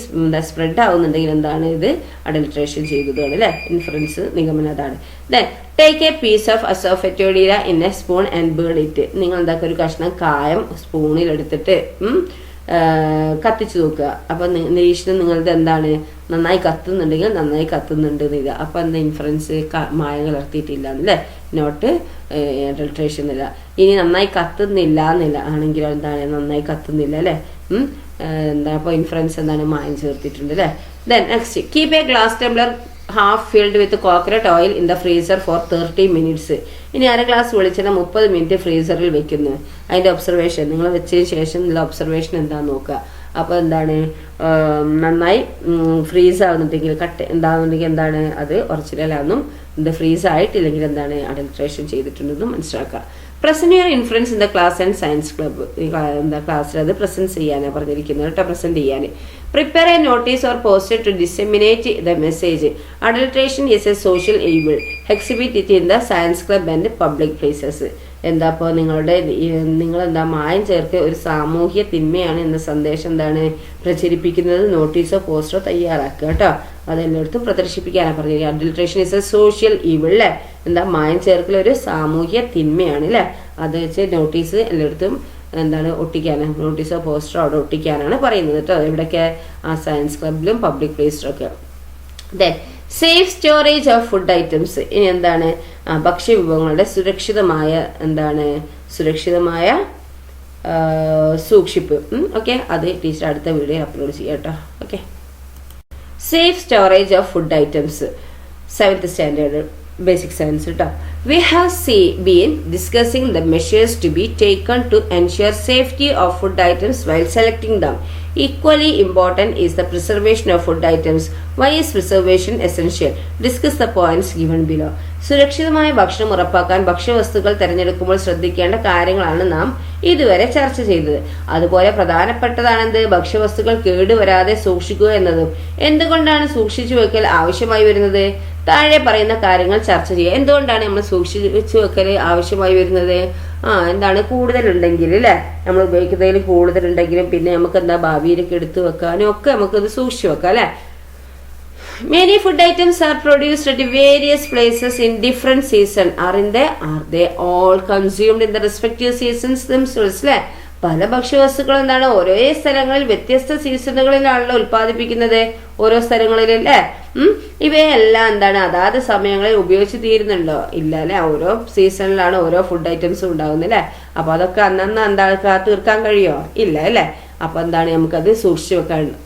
സ്പ്രെഡ് ആവുന്നുണ്ടെങ്കിൽ എന്താണ് ഇത് അഡൾട്രേഷൻ ചെയ്തതാണ് അല്ലെ. ഇൻഫറൻസ് നിഗമനം അതാണ്. Then take a piece of asafoetida in a spoon and burn it. നിങ്ങൾ എന്താക്കുക ഒരു കഷ്ണം കായം സ്പൂണിൽ എടുത്തിട്ട് കത്തിച്ചു നോക്കുക. അപ്പം നിരീക്ഷണം നിങ്ങളുടെ എന്താണ്, നന്നായി കത്തുന്നുണ്ടെങ്കിൽ നന്നായി കത്തുന്നുണ്ട് എന്നില്ല. അപ്പം എന്താ ഇൻഫറൻസ്, മായം കലർത്തിയിട്ടില്ല എന്നല്ലേ, നോട്ട് അഡൾട്രേഷൻ എന്നില്ല. ഇനി നന്നായി കത്തുന്നില്ല എന്നില്ല ആണെങ്കിലോ എന്താണ്, നന്നായി കത്തുന്നില്ല അല്ലേ, എന്താ അപ്പോൾ ഇൻഫറൻസ് എന്താണ്, മായം ചേർത്തിട്ടുണ്ട് അല്ലേ. Then next, keep a glass tumbler half filled with coconut oil in the freezer for 30 minutes. ഇനി അര ഗ്ലാസ് വെളിച്ചെണ്ണ 30 മിനിറ്റ് ഫ്രീസറിൽ വെക്കുന്നു. അതിൻ്റെ ഒബ്സർവേഷൻ നിങ്ങൾ വെച്ചതിന് ശേഷം ഉള്ള ഒബ്സർവേഷൻ എന്താണെന്ന് നോക്കുക. അപ്പോൾ എന്താണ്, നന്നായി ഫ്രീസ് ആവുന്നുണ്ടെങ്കിൽ ഉണ്ടാകുന്നുണ്ടെങ്കിൽ എന്താണ്, അത് ഒറിജിനലാണെന്നും ഇത് ഫ്രീസ് ആയിട്ടില്ലെങ്കിൽ എന്താണ്, അഡൾട്രേഷൻ ചെയ്തിട്ടുണ്ടെന്നും മനസ്സിലാക്കുക. Present your influence in the class and science club. എന്താ ക്ലാസ്സിൽ അത് പ്രസന്റ് ചെയ്യാനാണ് പറഞ്ഞിരിക്കുന്നത് കേട്ടോ, പ്രസന്റ് ചെയ്യാൻ. Prepare a notice or poster to disseminate the message. Adulteration is a social evil. Exhibit it in the science club and public places. എന്താ അപ്പോൾ നിങ്ങളെന്താ മായം ചേർത്ത് ഒരു സാമൂഹ്യ തിന്മയാണ് എന്ന സന്ദേശം എന്താണ് പ്രചരിപ്പിക്കുന്നത്, നോട്ടീസോ പോസ്റ്ററോ തയ്യാറാക്കുക കേട്ടോ. അതെല്ലായിടത്തും പ്രദർശിപ്പിക്കാനാണ് പറഞ്ഞത്. Adulteration is A social evil അല്ലേ, എന്താ മായം ചേർക്കൽ ഒരു സാമൂഹ്യ തിന്മയാണ് അല്ലേ. അത് വെച്ച് നോട്ടീസ് എല്ലായിടത്തും എന്താണ് ഒട്ടിക്കാനാണ്, നോട്ടീസോ പോസ്റ്ററോ അവിടെ ഒട്ടിക്കാനാണ് പറയുന്നത് കേട്ടോ. എവിടെയൊക്കെ, ആ സയൻസ് ക്ലബിലും പബ്ലിക് പ്ലേസിലൊക്കെ. Then safe storage of food items. ഇനി എന്താണ്, ഭക്ഷ്യവിഭവങ്ങളുടെ സുരക്ഷിതമായ സൂക്ഷിപ്പ്. ഓക്കെ, അത് ടീച്ചർ അടുത്ത വീഡിയോ അപ്ലോഡ് ചെയ്യാം കേട്ടോ. Okay, safe storage of food items 7th standard basic science കേട്ടോ. We have been discussing the measures to be taken to ensure safety of food items while selecting them. Equally important is the preservation of food items. Why is preservation essential? Discuss the points given below. സുരക്ഷിതമായ ഭക്ഷണം ഉറപ്പാക്കാൻ ഭക്ഷ്യവസ്തുക്കൾ തിരഞ്ഞെടുക്കുമ്പോൾ ശ്രദ്ധിക്കേണ്ട കാര്യങ്ങളാണ് നാം ഇതുവരെ ചർച്ച ചെയ്തത്. അതുപോലെ പ്രധാനപ്പെട്ടതാണെന്ത്, ഭക്ഷ്യവസ്തുക്കൾ കേടുവരാതെ സൂക്ഷിക്കുക എന്നതും. എന്തുകൊണ്ടാണ് സൂക്ഷിച്ചു വെക്കൽ ആവശ്യമായി വരുന്നത്? താഴെ പറയുന്ന കാര്യങ്ങൾ ചർച്ച ചെയ്യുക. എന്തുകൊണ്ടാണ് നമ്മൾ സൂക്ഷിച്ചു വെക്കൽ ആവശ്യമായി വരുന്നത്? എന്താണ്, കൂടുതലുണ്ടെങ്കിൽ അല്ലേ, നമ്മൾ ഉപയോഗിക്കുന്നതിൽ കൂടുതലുണ്ടെങ്കിലും പിന്നെ നമുക്ക് എന്താ ഭാവിയിലേക്ക് എടുത്തു വെക്കാനും ഒക്കെ നമുക്കത് സൂക്ഷിച്ചു വെക്കാം അല്ലേ. Many food items are produced at various places in different seasons. Are they all consumed in the respective seasons themselves? അല്ലേ, പല ഭക്ഷ്യവസ്തുക്കൾ എന്താണ് ഓരോ സ്ഥലങ്ങളിൽ വ്യത്യസ്ത സീസണുകളിലാണല്ലോ ഉൽപ്പാദിപ്പിക്കുന്നത്, ഓരോ സ്ഥലങ്ങളിൽ അല്ലേ. ഇവയെല്ലാം എന്താണ് അതാത് സമയങ്ങളിൽ ഉപയോഗിച്ച് തീരുന്നുണ്ടോ? ഇല്ല അല്ലെ, ഓരോ സീസണിലാണ് ഓരോ ഫുഡ് ഐറ്റംസും ഉണ്ടാകുന്നത് അല്ലേ. അപ്പൊ അതൊക്കെ അന്നന്ന് എന്താ തീർക്കാൻ കഴിയോ? ഇല്ല അല്ലെ. അപ്പൊ എന്താണ്, നമുക്കത് സൂക്ഷിച്ചു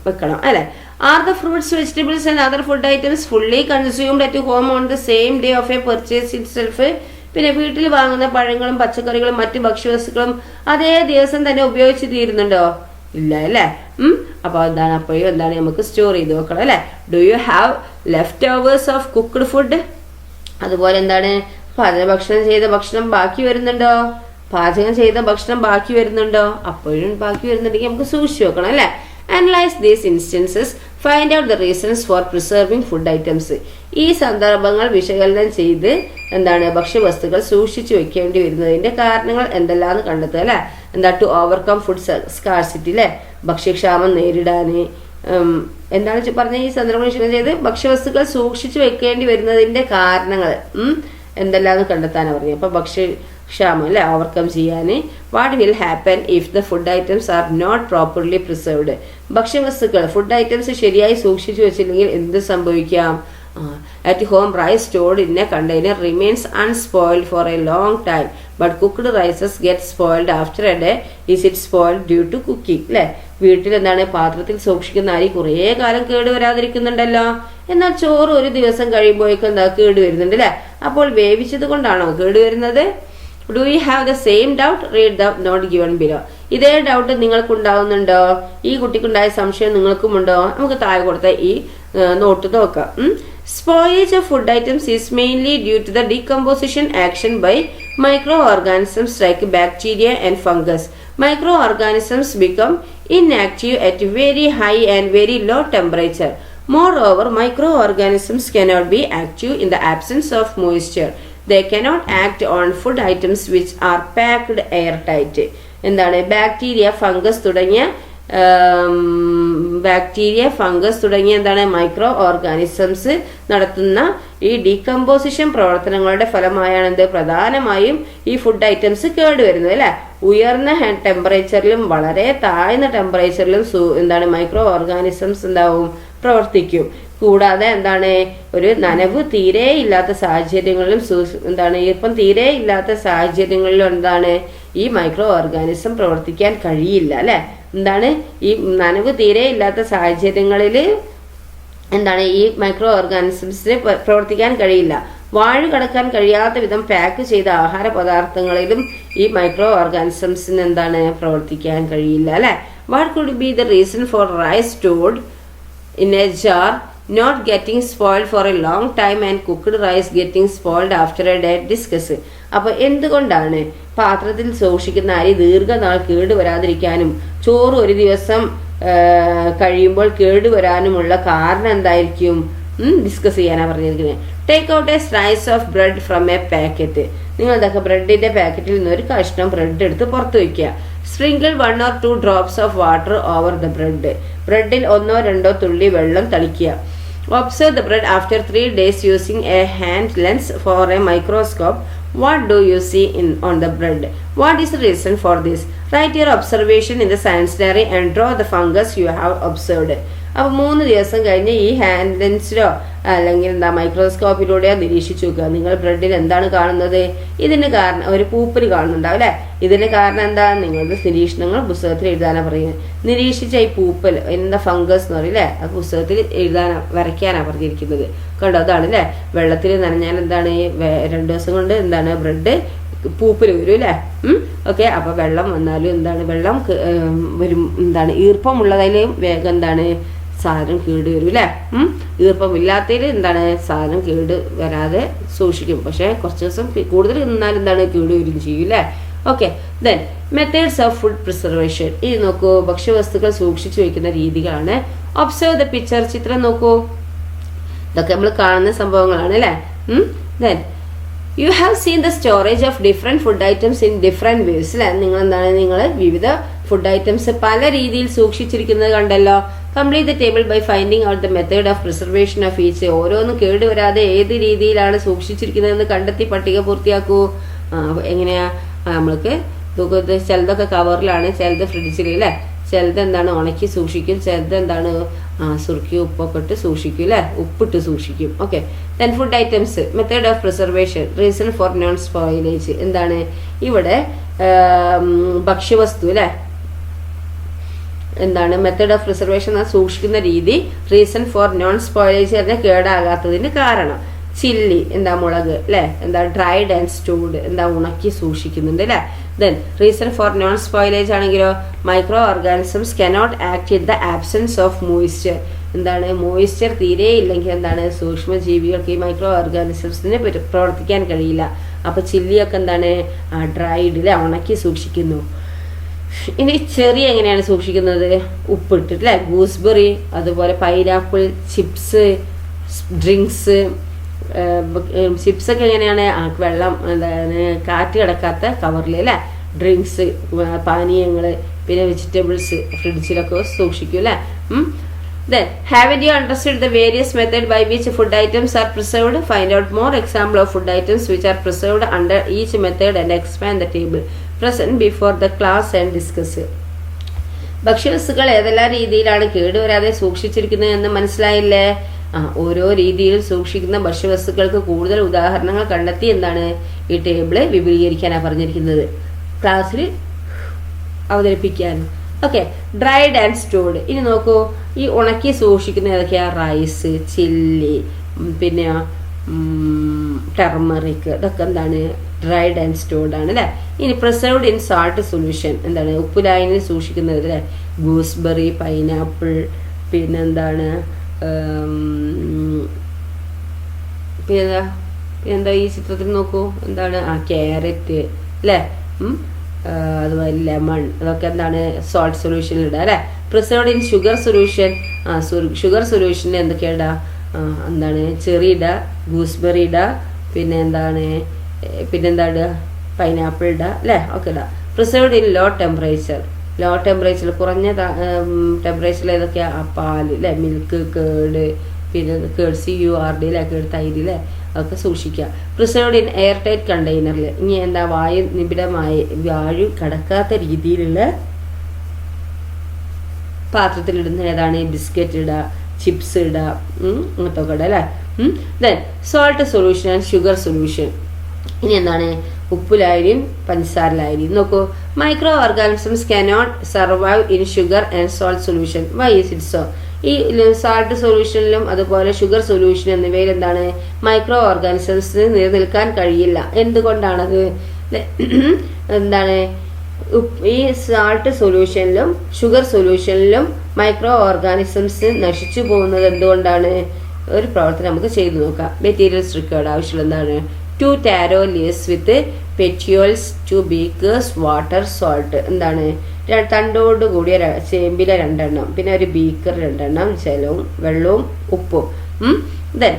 വെക്കണം അല്ലെ. Are the fruits, vegetables and other food items fully consumed at home on the same day of a purchase itself? പിന്നെ വീട്ടിൽ വാങ്ങുന്ന പഴങ്ങളും പച്ചക്കറികളും മറ്റു ഭക്ഷ്യവസ്തുക്കളും അതേ ദിവസം തന്നെ ഉപയോഗിച്ച് തീരുന്നുണ്ടോ? ഇല്ല അല്ലേ. അപ്പൊ എന്താണ്, അപ്പോഴും എന്താണ് നമുക്ക് സ്റ്റോർ ചെയ്ത് വെക്കണം അല്ലെ. Do you have left overs of cooked food? അതുപോലെ എന്താണ്, പാചകം ചെയ്ത ഭക്ഷണം ബാക്കി വരുന്നുണ്ടോ? അപ്പോഴും ബാക്കി വരുന്നുണ്ടെങ്കിൽ നമുക്ക് സൂക്ഷിച്ചു വെക്കണം അല്ലെ. Analyze these instances. Find out the reasons for preserving food items. ഈ സന്ദർഭങ്ങൾ വിശകലനം ചെയ്ത് എന്താണ് ഭക്ഷ്യവസ്തുക്കൾ സൂക്ഷിച്ചു വെക്കേണ്ടി വരുന്നതിന്റെ കാരണങ്ങൾ എന്തെല്ലാന്ന് കണ്ടെത്തുക അല്ലെ. എന്താ, ടു ഓവർകം ഫുഡ് സ്കാർസിറ്റി അല്ലെ, ഭക്ഷ്യക്ഷാമം നേരിടാന് എന്താണ് പറഞ്ഞ ഈ സന്ദർഭം വിശകലനം ചെയ്ത് ഭക്ഷ്യവസ്തുക്കൾ സൂക്ഷിച്ചു വെക്കേണ്ടി വരുന്നതിന്റെ കാരണങ്ങൾ എന്തെല്ലാന്ന് കണ്ടെത്താനാണ് പറഞ്ഞത്. അപ്പൊ ഭക്ഷ്യക്ഷാമം അല്ലെ ഓവർകം ചെയ്യാന്. What will happen if the food items are not properly preserved? ഭക്ഷ്യവസ്തുക്കൾ ഫുഡ് ഐറ്റംസ് ശരിയായി സൂക്ഷിച്ചു വെച്ചില്ലെങ്കിൽ എന്ത് സംഭവിക്കാം? At home, rice stored in a container remains unspoiled for a long time, but cooked rices get spoiled after a day. Is it spoiled due to cooking? അല്ലെ, വീട്ടിൽ എന്താണ് പാത്രത്തിൽ സൂക്ഷിക്കുന്ന അരി കുറേ കാലം കേടുവരാതിരിക്കുന്നുണ്ടല്ലോ, എന്നാൽ ചോറ് ഒരു ദിവസം കഴിയുമ്പോഴേക്കും എന്താ കേടുവരുന്നുണ്ട് അല്ലെ. അപ്പോൾ വേവിച്ചത് കൊണ്ടാണോ കേടുവരുന്നത്? Do you have the same doubt? Read the note given below. ഇതേ ഡൗട്ട് നിങ്ങൾക്ക് ഉണ്ടാവുന്നുണ്ടോ? ഈ കുട്ടിക്കുണ്ടായ സംശയം നിങ്ങൾക്കുമുണ്ടോ? നമുക്ക് താഴെ കൊടുത്ത ഈ നോട്ട് നോക്കാം. Spoilage of food items is mainly due to the decomposition action by microorganisms like bacteria and fungus. Microorganisms become inactive at very high and very low temperature. Moreover, microorganisms cannot be active in the absence of moisture. They cannot act on food items which are packed airtight. എന്താണ്, bacteria, fungus തുടങ്ങിയ bacteria, fungus തുടങ്ങിയ എന്താണ് micro organisms നടത്തുന്ന ഈ decomposition പ്രവർത്തനങ്ങളുടെ ഫലമായാണ് എന്ത് പ്രധാനമായും ഈ ഫുഡ് ഐറ്റംസ് കേടുവരുന്നത് അല്ലെ. ഉയർന്ന ടെമ്പറേച്ചറിലും വളരെ താഴ്ന്ന ടെമ്പറേച്ചറിലും എന്താണ് മൈക്രോ ഓർഗാനിസംസ് എന്താവും പ്രവർത്തിക്കും. കൂടാതെ എന്താണ് ഒരു നനവ് തീരെ ഇല്ലാത്ത സാഹചര്യങ്ങളിലും എന്താണ് ഈർപ്പം തീരെ ഇല്ലാത്ത സാഹചര്യങ്ങളിലും എന്താണ് ഈ മൈക്രോ ഓർഗാനിസം പ്രവർത്തിക്കാൻ കഴിയില്ല അല്ലെ. എന്താണ് ഈ നനവ് തീരെ ഇല്ലാത്ത സാഹചര്യങ്ങളിൽ എന്താണ് ഈ മൈക്രോ ഓർഗാനിസംസിന് പ്രവർത്തിക്കാൻ കഴിയില്ല. വാഴു കടക്കാൻ കഴിയാത്ത വിധം പാക്ക് ചെയ്ത ആഹാര പദാർത്ഥങ്ങളിലും ഈ മൈക്രോ ഓർഗാനിസംസിന് എന്താണ് പ്രവർത്തിക്കാൻ കഴിയില്ല അല്ലെ. What could be the reason for rice stored in a jar not getting spoiled for a long time and cooked rice getting spoiled after a day? Discuss. അപ്പോൾ എന്തുകൊണ്ടാണ് പാത്രത്തിൽ സൂക്ഷിക്കുന്ന അരി ദീർഘനാൾ കേടുവരാതിരിക്കാനും ചോറ് ഒരു ദിവസം കഴിയുമ്പോൾ കേടുവരാനുമുള്ള കാരണം എന്തായിരിക്കും ഡിസ്കസ് ചെയ്യാനാണ് പറഞ്ഞിരിക്കുന്നത്. Take out A slice of bread from A packet. നിങ്ങൾ എന്തൊക്കെ ബ്രെഡിന്റെ പാക്കറ്റിൽ നിന്ന് ഒരു കഷ്ണം ബ്രെഡ് എടുത്ത് പുറത്ത് വയ്ക്കുക. Sprinkle 1 or 2 drops of water over the bread. ബ്രെഡിൽ 1-2 തുള്ളി വെള്ളം തളിക്കുക. Observe the bread after 3 days using a hand lens for a microscope. What do you see on the bread? What is the reason for this? Write your observation in the science diary and draw the fungus you have observed. അപ്പോൾ 3 ദിവസം കഴിഞ്ഞ് ഈ hand ലെൻസിലോ അല്ലെങ്കിൽ എന്താ മൈക്രോസ്കോപ്പിലൂടെയോ നിരീക്ഷിച്ചു നോക്കുക. നിങ്ങൾ ബ്രെഡിൽ എന്താണ് കാണുന്നത്? ഇതിന് കാരണം ഒരു പൂപ്പൽ കാണുന്നുണ്ടാവും അല്ലെ. ഇതിന് കാരണം എന്താ? നിങ്ങളുടെ നിരീക്ഷണങ്ങൾ പുസ്തകത്തിൽ എഴുതാനാണ് പറയുന്നത്. നിരീക്ഷിച്ച ഈ പൂപ്പൽ എന്താ ഫംഗസ് എന്ന് പറയും അല്ലെ. അത് പുസ്തകത്തിൽ വരയ്ക്കാനാണ് പറഞ്ഞിരിക്കുന്നത്. കണ്ടോ അതാണ് അല്ലെ. വെള്ളത്തിൽ നനഞ്ഞാൽ എന്താണ് 2 ദിവസം കൊണ്ട് എന്താണ് ബ്രെഡ് പൂപ്പൽ വരും അല്ലെ. ഓക്കെ. അപ്പൊ വെള്ളം വന്നാലും എന്താണ് വെള്ളം വരും എന്താണ് ഈർപ്പമുള്ളതിലും വേഗം എന്താണ് സാധനം കേട് വരും അല്ലെ. ഈർപ്പമില്ലാത്തതിൽ എന്താണ് സാധനം കേട് വരാതെ സൂക്ഷിക്കും. പക്ഷെ കുറച്ച് ദിവസം കൂടുതൽ നിന്നാൽ എന്താണ് കേട് വരും ചെയ്യും അല്ലെ. Okay. Then methods of food preservation. ഇത് നോക്കൂ, ഭക്ഷ്യവസ്തുക്കൾ സൂക്ഷിച്ചു വയ്ക്കുന്ന രീതികളാണ്. Observe the picture. ചിത്രം നോക്കൂ. ഇതൊക്കെ നമ്മൾ കാണുന്ന സംഭവങ്ങളാണ് അല്ലെ. Then you have seen the storage of different food items in different ways അല്ലെ. നിങ്ങൾ വിവിധ ഫുഡ് ഐറ്റംസ് പല രീതിയിൽ സൂക്ഷിച്ചിരിക്കുന്നത് കണ്ടല്ലോ. Complete the table by finding out the method of preservation of each. ഓരോന്നും കേടുവരാതെ ഏത് രീതിയിലാണ് സൂക്ഷിച്ചിരിക്കുന്നതെന്ന് കണ്ടെത്തി പട്ടിക പൂർത്തിയാക്കൂ. എങ്ങനെയാ നമ്മൾക്ക് ചിലതൊക്കെ കവറിലാണ്, ചിലത് ഫ്രിഡ്ജിൽ അല്ലെ, ചിലത് എന്താണ് ഉണക്കി സൂക്ഷിക്കും, ചിലത് എന്താണ് സുറുക്കി ഉപ്പൊക്കെ ഇട്ട് സൂക്ഷിക്കും അല്ലെ, ഉപ്പിട്ട് സൂക്ഷിക്കും. Okay. Then food items method of preservation reason for non spoilage. എന്താണ് ഇവിടെ ഭക്ഷ്യവസ്തു അല്ലെ എന്താണ് മെത്തേഡ് ഓഫ് പ്രിസർവേഷൻ സൂക്ഷിക്കുന്ന രീതി. റീസൺ ഫോർ നോൺ സ്പോയിലേജ് പറഞ്ഞാൽ കേടാകാത്തതിന് കാരണം. ചില്ലി എന്താ മുളക് അല്ലെ, എന്താ ഡ്രൈഡ് ആൻഡ് സ്റ്റോർഡ് എന്താ ഉണക്കി സൂക്ഷിക്കുന്നുണ്ട് അല്ലെ. Then reason for non spoilage ആണെങ്കിലോ micro organisms cannot act in the absence of moisture. എന്താണ് മോയിസ്ചർ തീരെ ഇല്ലെങ്കിൽ എന്താണ് സൂക്ഷ്മജീവികൾക്ക് ഈ മൈക്രോ ഓർഗാനിസംസിന് പ്രവർത്തിക്കാൻ കഴിയില്ല. അപ്പൊ ചില്ലിയൊക്കെ എന്താണ് ഡ്രൈഡ് അല്ലെ ഉണക്കി സൂക്ഷിക്കുന്നു. ഇനി ചെറി എങ്ങനെയാണ് സൂക്ഷിക്കുന്നത്? ഉപ്പിട്ടിട്ട് അല്ലെ. ഗൂസ്ബെറി, അതുപോലെ പൈനാപ്പിൾ, ചിപ്സ്, ഡ്രിങ്ക്സ്. ചിപ്സ് ഒക്കെ എങ്ങനെയാണ് വെള്ളം എന്താണ് കാറ്റ് കിടക്കാത്ത കവറിൽ അല്ലെ. ഡ്രിങ്ക്സ് പാനീയങ്ങൾ, പിന്നെ വെജിറ്റബിൾസ് ഫ്രിഡ്ജിലൊക്കെ സൂക്ഷിക്കും അല്ലെ. Then, haven't you understood the various methods by which food items are preserved? Find out more examples of food items which are preserved under each method and expand the table present before the class and discuss. ഭക്ഷ്യവസ്തുക്കൾ ഏതെല്ലാം രീതിയിലാണ് കേടുവരാതെ സൂക്ഷിച്ചിരിക്കുന്നത് എന്ന് മനസ്സിലായില്ലേ? ഓരോ രീതിയിൽ സൂക്ഷിക്കുന്ന ഭക്ഷ്യവസ്തുക്കൾക്ക് കൂടുതൽ ഉദാഹരണങ്ങൾ കണ്ടെത്തി എന്താണ് ഈ ടേബിള് വിപുലീകരിക്കാനാണ് പറഞ്ഞിരിക്കുന്നത്, ക്ലാസ്സിൽ അവതരിപ്പിക്കാൻ. ഓക്കെ. Dried and stored. ഇനി നോക്കൂ, ഈ ഉണക്കി സൂക്ഷിക്കുന്ന ഏതൊക്കെയാ? റൈസ്, ചില്ലി, പിന്നെ ടെർമറിക്, ഇതൊക്കെ എന്താണ് ഡ്രൈഡ് ആൻഡ് സ്റ്റോർഡ് ആണ് അല്ലെ. ഇനി പ്രിസർവ്ഡ് ഇൻ സാൾട്ട് സൊല്യൂഷൻ എന്താണ് ഉപ്പുലായനിൽ സൂക്ഷിക്കുന്നത് അല്ലെ. ഗൂസ്ബെറി, പൈനാപ്പിൾ, പിന്നെന്താണ് പിന്നെന്താ ഈ ചിത്രത്തിൽ നോക്കൂ എന്താണ് ക്യാരറ്റ് അല്ലെ, അതുപോലെ ലെമൺ, അതൊക്കെ എന്താണ് സോൾട്ട് സൊല്യൂഷനിൽ ഇടുക അല്ലെ. Preserved in sugar solution. Sugar സൊല്യൂഷനിൽ എന്തൊക്കെയാ ഇടുക? എന്താണ് ചെറി ഇടുക, ഗൂസ്ബെറി ഇടുക, പിന്നെന്താ ഇടുക? പൈനാപ്പിൾ ഇടുക അല്ലെ. ഓക്കെ ഇടുക. Preserved in low temperature low ടെമ്പറേച്ചറിൽ കുറഞ്ഞ ടെമ്പറേച്ചറിൽ ഏതൊക്കെയാ പാല് അല്ലേ, മിൽക്ക്, കേട്, പിന്നെ കേട് CURD അല്ലേ, കേട് തൈര് അല്ലേ, അതൊക്കെ സൂക്ഷിക്കുക. പ്രിസർവ്ഡ് ഇൻ എയർ ടൈറ്റ് കണ്ടെയ്നറിൽ. ഇനി എന്താ, വായു നിബിഡമായി വായു കടക്കാത്ത രീതിയിലുള്ള പാത്രത്തിലിടുന്ന ഏതാണ്, ബിസ്ക്കറ്റ് ഇടുക, ചിപ്സ് ഇടുക, അങ്ങനത്തെ ഒക്കെ ഇടുക അല്ലേ. Then salt solution and sugar solution. ഇനി എന്താണ്, ഉപ്പുലായനിയും പഞ്ചസാരലായനിയും. നോക്കൂ, micro organisms cannot survive in sugar and salt solution. Why is it so? ഈ സാൾട്ട് സൊല്യൂഷനിലും അതുപോലെ ഷുഗർ സൊല്യൂഷൻ എന്നിവയിൽ എന്താണ്, മൈക്രോ ഓർഗാനിസംസിന് നിലനിൽക്കാൻ കഴിയില്ല. എന്തുകൊണ്ടാണത്? എന്താണ്, ഈ സാൾട്ട് സൊല്യൂഷനിലും ഷുഗർ സൊല്യൂഷനിലും മൈക്രോ ഓർഗാനിസംസ് നശിച്ചു പോകുന്നത് എന്തുകൊണ്ടാണ്? ഒരു പ്രവർത്തനം നമുക്ക് ചെയ്തു നോക്കാം. Materials required. ആവശ്യമുള്ള എന്താണ്, 2 tarot leaves with പെറ്റ്യൂൾസ്, 2 beakers, water, salt. എന്താണ്, തണ്ടോട് കൂടിയ ചേമ്പില 2 എണ്ണം, പിന്നെ ഒരു ബീക്കർ 2 എണ്ണം, ജലവും വെള്ളവും ഉപ്പും. Then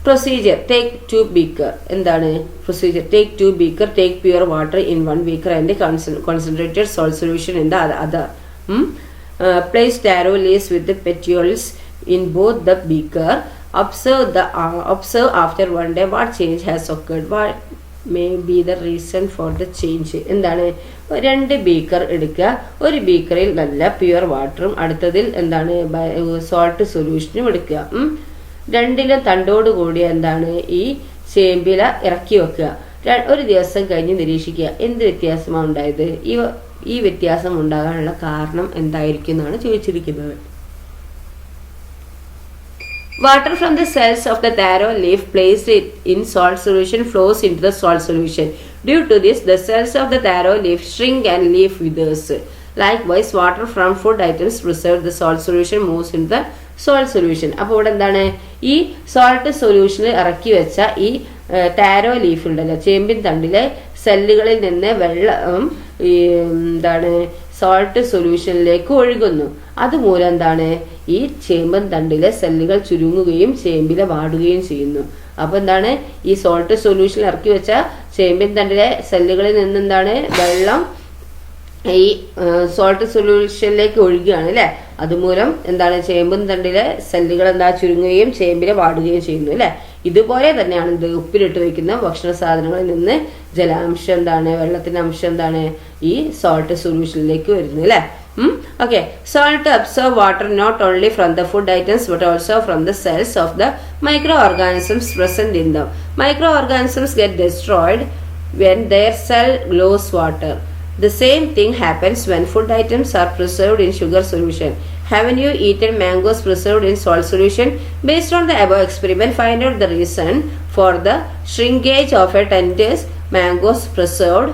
procedure, take 2 beaker. എന്താണ് procedure? Take 2 beaker, take pure water in 1 beaker and concentrated salt solution in the other. Place taro leaves with petioles in both the beaker. Observe after 1 day what change has occurred. What may be the reason for the change? എന്താണ്, 2 beaker എടുക്കുക. ഒരു ബീക്കറിൽ നല്ല pure വാട്ടറും അടുത്തതിൽ എന്താണ്, salt സൊല്യൂഷനും എടുക്കുക. രണ്ടിലും തണ്ടോട് കൂടിയ എന്താണ്, ഈ ചേമ്പില ഇറക്കി വെക്കുക. ഒരു ദിവസം കഴിഞ്ഞ് നിരീക്ഷിക്കുക എന്ത് വ്യത്യാസമാണ് ഉണ്ടായത്. ഈ വ്യത്യാസം ഉണ്ടാകാനുള്ള കാരണം എന്തായിരിക്കും എന്നാണ് ചോദിച്ചിരിക്കുന്നത്. Water from the cells of the taro leaf placed in salt solution flows into the salt solution. Due to this, the cells of the taro leaf shrink and leaf withers. Likewise, water from food items preserved the salt solution moves into the salt solution. അപ്പോൾ ഇവിടെ എന്താണ്, ഈ salt സൊല്യൂഷനിൽ ഇറക്കി വെച്ച ഈ tarot leaf ഉണ്ടല്ലോ, ചേമ്പിൻ തണ്ടിലെ സെല്ലുകളിൽ നിന്ന് വെള്ളം എന്താണ് സോൾട്ട് സൊല്യൂഷനിലേക്ക് ഒഴുകുന്നു. അതുമൂലം എന്താണ്, ഈ ചേമ്പൻ തണ്ടിലെ സെല്ലുകൾ ചുരുങ്ങുകയും ചേമ്പില വാടുകയും ചെയ്യുന്നു. അപ്പൊ എന്താണ്, ഈ സോൾട്ട് സൊല്യൂഷനിൽ ഇറക്കി വെച്ച ചേമ്പിൻ തണ്ടിലെ സെല്ലുകളിൽ നിന്ന് എന്താണ്, വെള്ളം ഈ സോൾട്ട് സൊല്യൂഷനിലേക്ക് ഒഴുകുകയാണ് അല്ലെ. അതുമൂലം എന്താണ്, ചേമ്പൻ തണ്ടിലെ സെല്ലുകൾ എന്താ ചുരുങ്ങുകയും ചേമ്പില വാടുകയും ചെയ്യുന്നു അല്ലെ. ഇതുപോലെ തന്നെയാണ് ഇത് ഉപ്പിലിട്ട് വയ്ക്കുന്ന ഭക്ഷണ സാധനങ്ങളിൽ നിന്ന് ജലാംശം എന്താണ്, വെള്ളത്തിന്റെ അംശം എന്താണ്, ഈ സോൾട്ട് സൊല്യൂഷനിലേക്ക് വരുന്നു അല്ലെ. Okay, salt absorb water not only from the food items but also from the cells of the microorganisms present in them. Microorganisms get destroyed when their cell lose water. The same thing happens when food items are preserved in sugar solution. Haven't you eaten mangoes preserved in salt solution? Based on the above experiment, find out the reason for the shrinkage of a tender mangoes preserved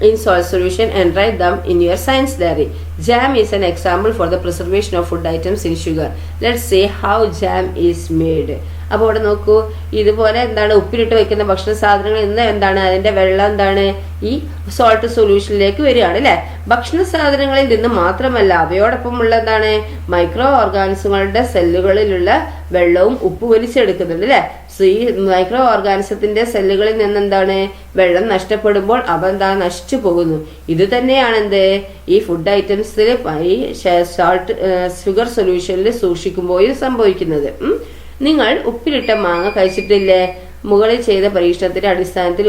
in salt solution and write them in your science diary. Jam is an example for the preservation of food items in sugar. Let's see how jam is made. അപ്പോൾ ഇവിടെ നോക്കൂ, ഇതുപോലെ എന്താണ് ഉപ്പിലിട്ട് വെക്കുന്ന ഭക്ഷണ സാധനങ്ങൾ ഇന്ന് എന്താണ് അതിന്റെ വെള്ളം എന്താണ് ഈ സോൾട്ട് സൊല്യൂഷനിലേക്ക് വരികയാണ് അല്ലെ. ഭക്ഷണ സാധനങ്ങളിൽ നിന്ന് മാത്രമല്ല അവയോടൊപ്പമുള്ള എന്താണ് മൈക്രോ ഓർഗാനിസങ്ങളുടെ സെല്ലുകളിലുള്ള വെള്ളവും ഉപ്പ് വലിച്ചെടുക്കുന്നുണ്ട് അല്ലെ. ഈ മൈക്രോ ഓർഗാനിസത്തിന്റെ സെല്ലുകളിൽ നിന്ന് എന്താണ് വെള്ളം നഷ്ടപ്പെടുമ്പോൾ അവ എന്താ നശിച്ചു പോകുന്നു. ഇത് തന്നെയാണ് എന്ത് ഈ ഫുഡ് ഐറ്റംസിൽ ഈ സോൾട്ട് ഷുഗർ സൊല്യൂഷനിൽ സൂക്ഷിക്കുമ്പോഴും സംഭവിക്കുന്നത്. നിങ്ങൾ ഉപ്പിലിട്ട മാങ്ങ കഴിച്ചിട്ടില്ലേ? മുകളിൽ ചെയ്ത പരീക്ഷണത്തിന്റെ അടിസ്ഥാനത്തിൽ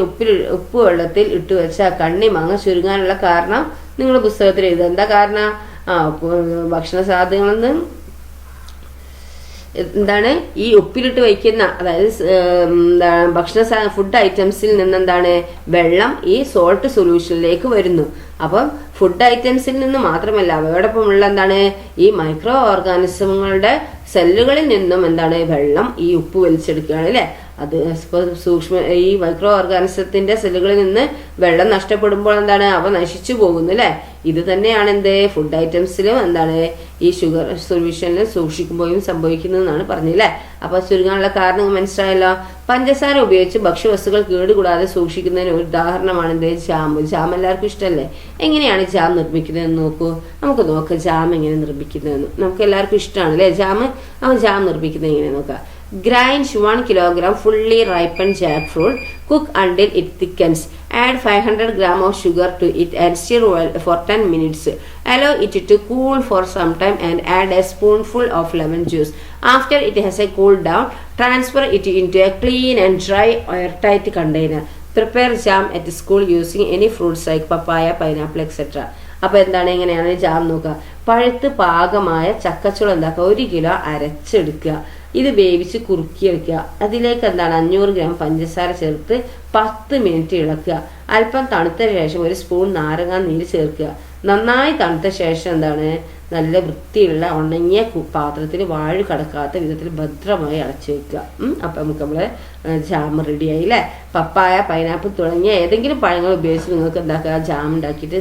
ഉപ്പ് വെള്ളത്തിൽ ഇട്ടുവെച്ച കണ്ണി മാങ്ങ ചുരുങ്ങാനുള്ള കാരണം നിങ്ങൾ പുസ്തകത്തിൽ എഴുതുക. എന്താ കാരണം? ഭക്ഷണ സാധനങ്ങളിൽ നിന്ന് എന്താണ് ഈ ഉപ്പിലിട്ട് വയ്ക്കുന്ന അതായത് ഭക്ഷണ ഫുഡ് ഐറ്റംസിൽ നിന്ന് എന്താണ് വെള്ളം ഈ സോൾട്ട് സൊല്യൂഷനിലേക്ക് വരുന്നു. അപ്പം ഫുഡ് ഐറ്റംസിൽ നിന്ന് മാത്രമല്ല അവയോടൊപ്പമുള്ള എന്താണ് ഈ മൈക്രോ ഓർഗാനിസങ്ങളുടെ സെല്ലുകളിൽ നിന്നും എന്താണ് വെള്ളം ഈ ഉപ്പ് വലിച്ചെടുക്കുകയാണ് അല്ലെ. അത് സൂക്ഷ്മ ഈ മൈക്രോ ഓർഗാനിസത്തിന്റെ സെല്ലുകളിൽ നിന്ന് വെള്ളം നഷ്ടപ്പെടുമ്പോൾ എന്താണ് അവ നശിച്ചു പോകുന്നു അല്ലെ. ഇത് തന്നെയാണ് എന്ത് ഫുഡ് ഐറ്റംസിലും എന്താണ് ഈ ഷുഗർ സൊല്യൂഷനിൽ സൂക്ഷിക്കുമ്പോഴും സംഭവിക്കുന്നതെന്നാണ് പറഞ്ഞില്ലേ. അപ്പൊ ചുരുങ്ങാനുള്ള കാരണം മനസ്സിലായല്ലോ. പഞ്ചസാര ഉപയോഗിച്ച് ഭക്ഷ്യവസ്തുക്കൾ കേടുകൂടാതെ സൂക്ഷിക്കുന്നതിന് ഒരു ഉദാഹരണമാണ് എന്ത് ജാം. ജാം എല്ലാവർക്കും ഇഷ്ടമല്ലേ? എങ്ങനെയാണ് ജാം നിർമ്മിക്കുന്നതെന്ന് നോക്കൂ. നമുക്ക് നോക്കാം ജാം എങ്ങനെ നിർമ്മിക്കുന്നതെന്ന്. നമുക്ക് എല്ലാവർക്കും ഇഷ്ടമാണ് അല്ലേ ജാം. ജാം നിർമ്മിക്കുന്നത് എങ്ങനെ നോക്കാം. Grind 1 kilogram fully ripened jackfruit. Cook until it thickens. Add 500 gram of sugar to it and stir well for 10 minutes. Allow it to cool for some time and add a spoonful of lemon juice. After it has cooled down, transfer it into a clean and dry airtight container. Prepare jam at school using any fruits like papaya, pineapple, etc. അപ്പോൾ എന്താണ്, എങ്ങനെയാണ് jam നോക്കുക. പഴുത്ത് പാകമായ ചക്കച്ചുള എന്താക്കുക, 1 kilo അരച്ചെടുക്കുക. ഇത് വേവിച്ച് കുറുക്കിയെടുക്കുക. അതിലേക്ക് എന്താണ് 500 ഗ്രാം പഞ്ചസാര ചേർത്ത് 10 മിനിറ്റ് ഇളക്കുക. അല്പം തണുത്ത ശേഷം 1 സ്പൂൺ നാരങ്ങ നീര് ചേർക്കുക. നന്നായി തണുത്ത ശേഷം എന്താണ്, നല്ല വൃത്തിയുള്ള ഉണങ്ങിയ പാത്രത്തിൽ വാഴ കടക്കാത്ത വിധത്തിൽ ഭദ്രമായി അടച്ചു വെക്കുക. അപ്പം നമുക്ക് നമ്മളെ ജാം റെഡിയായി അല്ലേ. പപ്പായ, പൈനാപ്പിൾ തുടങ്ങിയ ഏതെങ്കിലും പഴങ്ങൾ ഉപയോഗിച്ച് നിങ്ങൾക്ക് എന്താക്കുക, ജാം ഉണ്ടാക്കിയിട്ട്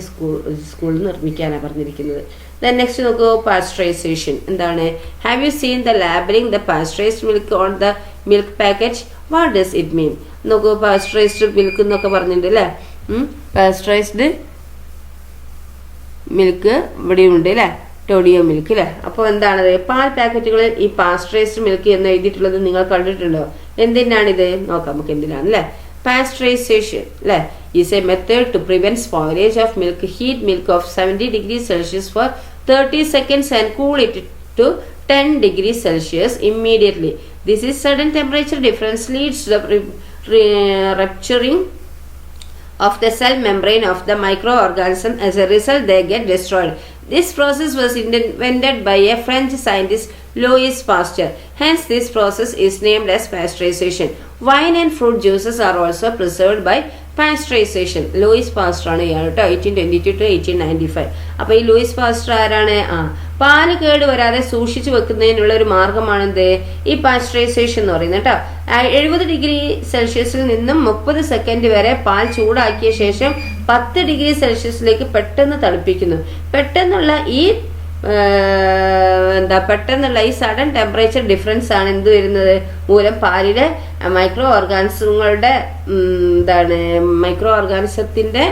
സ്കൂളിൽ നിർമ്മിക്കാനാണ് പറഞ്ഞിരിക്കുന്നത്. ദെൻ നെക്സ്റ്റ് നോക്കൂ, പാസ്ചറൈസേഷൻ എന്താണ്. Have you seen the labelling the pasteurised milk on the milk packet? What does it mean? നോക്കൂ, പാസ്ചറൈസ്ഡ് മിൽക്ക് എന്നൊക്കെ പറഞ്ഞിട്ടുണ്ട് അല്ലേ. പാസ്ചറൈസ്ഡ് മിൽക്ക് ഇവിടെയുണ്ട് അല്ലേ, ടോഡിയോ മിൽക്ക് അല്ലേ. അപ്പോൾ എന്താണത്, പാൽ പാക്കറ്റുകളിൽ ഈ പാസ്ചറൈസ്ഡ് മിൽക്ക് എന്ന് എഴുതിയിട്ടുള്ളത് നിങ്ങൾ കണ്ടിട്ടുണ്ടോ? എന്തിനാണിത് നോക്കാം നമുക്ക് എന്തിനാണ് അല്ലേ. പാസ്ചറൈസേഷൻ അല്ലേ is a method to prevent spoilage of milk. Heat milk of 70 degrees Celsius for 30 seconds and cool it to 10 degrees Celsius immediately. This is sudden temperature difference leads to the rupturing of the cell membrane of the microorganism. As a result, they get destroyed. This process was invented by a French scientist, Louis Pasteur. Hence, this process is named as pasteurization. Wine and fruit juices are also preserved by pasteurisation. Louis Pasteur ആണ് ഇയാൾ കേട്ടോ, 1822 to 1895. അപ്പോൾ ഈ Louis Pasteur ആരാണ്? പാല് കേട് വരാതെ സൂക്ഷിച്ചു വെക്കുന്നതിനുള്ള ഒരു മാർഗമാണെന്ത്, ഈ പാസ്ചറൈസേഷൻ എന്ന് പറയുന്നത് കേട്ടോ. 70 ഡിഗ്രി സെൽഷ്യസിൽ നിന്നും 30 സെക്കൻഡ് വരെ പാൽ ചൂടാക്കിയ ശേഷം 10 ഡിഗ്രി സെൽഷ്യസിലേക്ക് പെട്ടെന്ന് തണുപ്പിക്കുന്നു. പെട്ടെന്നുള്ള ഈ സഡൻ ടെമ്പറേച്ചർ ഡിഫറൻസ് ആണ് എന്ത് വരുന്നത് മൂലം പാലിലെ മൈക്രോ ഓർഗാനിസത്തിന്റെ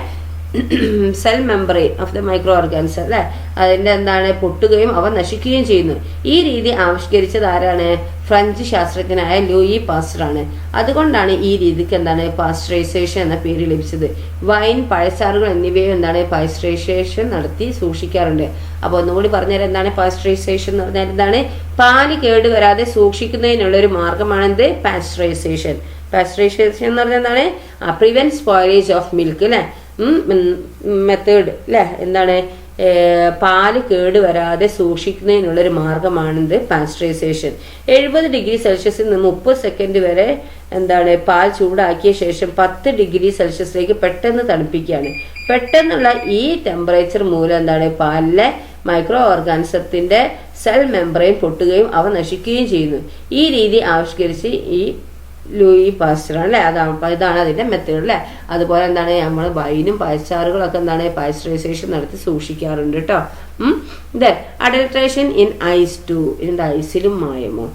cell membrane of the microorganism അല്ലെ, അതിന്റെ എന്താണ് പൊട്ടുകയും അവ നശിക്കുകയും ചെയ്യുന്നു. ഈ രീതി ആവിഷ്കരിച്ചത് ആരാണ്? ഫ്രഞ്ച് ശാസ്ത്രജ്ഞനായ ലൂയി പാസ്റ്റർ ആണ്. അതുകൊണ്ടാണ് ഈ രീതിക്ക് എന്താണ് പാസ്ചറൈസേഷൻ എന്ന പേര് ലഭിച്ചത്. വൈൻ, പഴച്ചാറുകൾ എന്നിവയും എന്താണ് പാസ്ചറൈസേഷൻ നടത്തി സൂക്ഷിക്കാറുണ്ട്. അപ്പൊ ഒന്നുകൂടി പറഞ്ഞാൽ എന്താണ് പാസ്ചറൈസേഷൻ എന്ന് പറഞ്ഞാൽ എന്താണ്, പാല് കേടുവരാതെ സൂക്ഷിക്കുന്നതിനുള്ള ഒരു മാർഗമാണെന്ത് പാസ്ചറൈസേഷൻ. പാസ്ചറൈസേഷൻ എന്ന് പറഞ്ഞാൽ എന്താണ്, പ്രിവെന്റ് സ്പോയിലേജ് ഓഫ് മിൽക്ക് അല്ലെ മെത്തേഡ് അല്ലെ, എന്താണ് പാല് കേടുവരാതെ സൂക്ഷിക്കുന്നതിനുള്ളൊരു മാർഗമാണിത് പാസ്ചറൈസേഷൻ. 70 ഡിഗ്രി സെൽഷ്യസിൽ നിന്ന് 30 സെക്കൻഡ് വരെ എന്താണ് പാൽ ചൂടാക്കിയ ശേഷം 10 ഡിഗ്രി സെൽഷ്യസിലേക്ക് പെട്ടെന്ന് തണുപ്പിക്കുകയാണ്. പെട്ടെന്നുള്ള ഈ ടെമ്പറേച്ചർ മൂലം എന്താണ് പാലിലെ മൈക്രോ ഓർഗാനിസത്തിന്റെ സെൽ മെമ്പറൈൻ പൊട്ടുകയും അവ നശിക്കുകയും ചെയ്യുന്നു. ഈ രീതി ആവിഷ്കരിച്ച് ഈ ലൂയി പാസ്റ്റർ അല്ലേ, ഇതാണ് അതിന്റെ മെത്തേഡ് അല്ലേ. അതുപോലെ എന്താണ് നമ്മൾ വൈനും പഴച്ചാറുകളൊക്കെ എന്താണ് പാസ്ചറൈസേഷൻ നടത്തി സൂക്ഷിക്കാറുണ്ട് കേട്ടോ. അഡൾട്രേഷൻ ഇൻ ഐസ് ടു, ഇതിന്റെ ഐസിലും മായമോ?